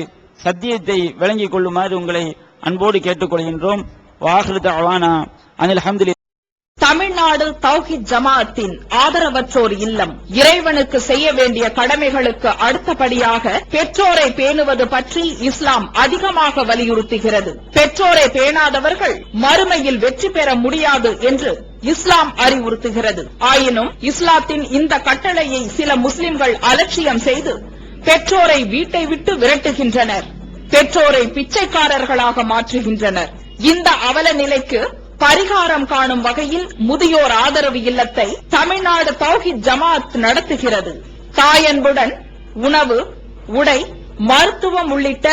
சத்தியத்தை விளங்கிக் கொள்ளுமாறு உங்களை அன்போடு கேட்டுக்கொள்கின்றோம். வாஹிரு தஅவானா அனில் ஹம்துலில்லாஹ். தமிழ்நாடு தௌஹீத் ஜமாஅத்தின் ஆதரவற்றோர் இல்லம் இறைவனுக்கு செய்ய வேண்டிய கடமைகளுக்கு அடுத்தபடியாக பெற்றோரை பேணுவது பற்றி இஸ்லாம் அதிகமாக வலியுறுத்துகிறது. பெற்றோரை பேணாதவர்கள் மறுமையில் வெற்றி பெற முடியாது என்று இஸ்லாம் அறிவுறுத்துகிறது. ஆயினும் இஸ்லாத்தின் இந்த கட்டளையை சில முஸ்லிம்கள் அலட்சியம் செய்து பெற்றோரை வீட்டை விட்டு விரட்டுகின்றனர். பெற்றோரை பிச்சைக்காரர்களாக மாற்றுகின்றனர். இந்த அவல நிலைக்கு பரிகாரம் காணும் வகையில் முதியோர் ஆதரவு இல்லத்தை தமிழ்நாடு தௌஹீத் ஜமாஅத் நடத்துகிறது. தாயன்புடன் உணவு, உடை, மருத்துவம் உள்ளிட்ட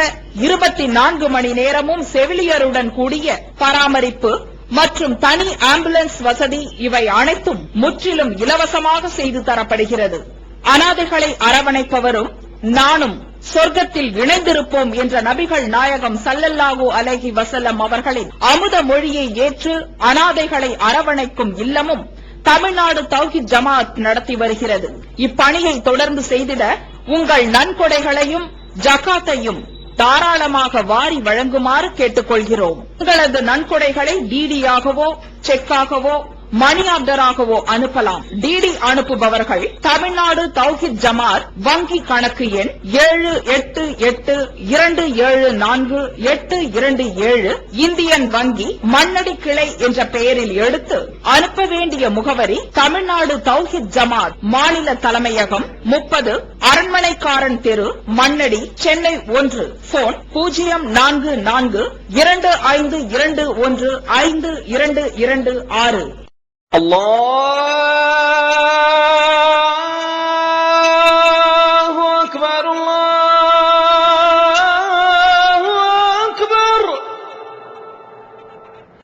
24 மணி நேரமும் செவிலியருடன் கூடிய பராமரிப்பு மற்றும் தனி ஆம்புலன்ஸ் வசதி இவை அனைத்தும் முற்றிலும் இலவசமாக செய்து தரப்படுகிறது. அனாதைகளை அரவணைப்பவரும் நானும் சொர்க்கத்தில் இணைந்திருப்போம் என்ற நபிகள் நாயகம் ஸல்லல்லாஹு அலைஹி வஸல்லம் அவர்களின் அமுத மொழியை ஏற்று அனாதைகளை அரவணைக்கும் இல்லமும் தமிழ்நாடு தௌஹீத் ஜமாஅத் நடத்தி வருகிறது. இப்பணியை தொடர்ந்து செய்திட உங்கள் நன்கொடைகளையும் ஜகாத்தையும் தாராளமாக வாரி வழங்குமாறு கேட்டுக்கொள்கிறோம். உங்களது நன்கொடைகளை டிடியாகவோ செக்காகவோ மணி ஆர்டராகவோ அனுப்பலாம். டிடி அனுப்புபவர்கள் தமிழ்நாடு தௌஹீத் ஜமாஅத் வங்கி கணக்கு எண் 7882748227 இந்தியன் வங்கி மண்ணடி கிளை என்ற பெயரில் எடுத்து அனுப்ப வேண்டிய முகவரி தமிழ்நாடு தௌஹீத் ஜமாஅத் மாநில தலைமையகம் 30 அரண்மனைக்காரன் தெரு மண்ணடி சென்னை 1. போன் 044252152226. Allah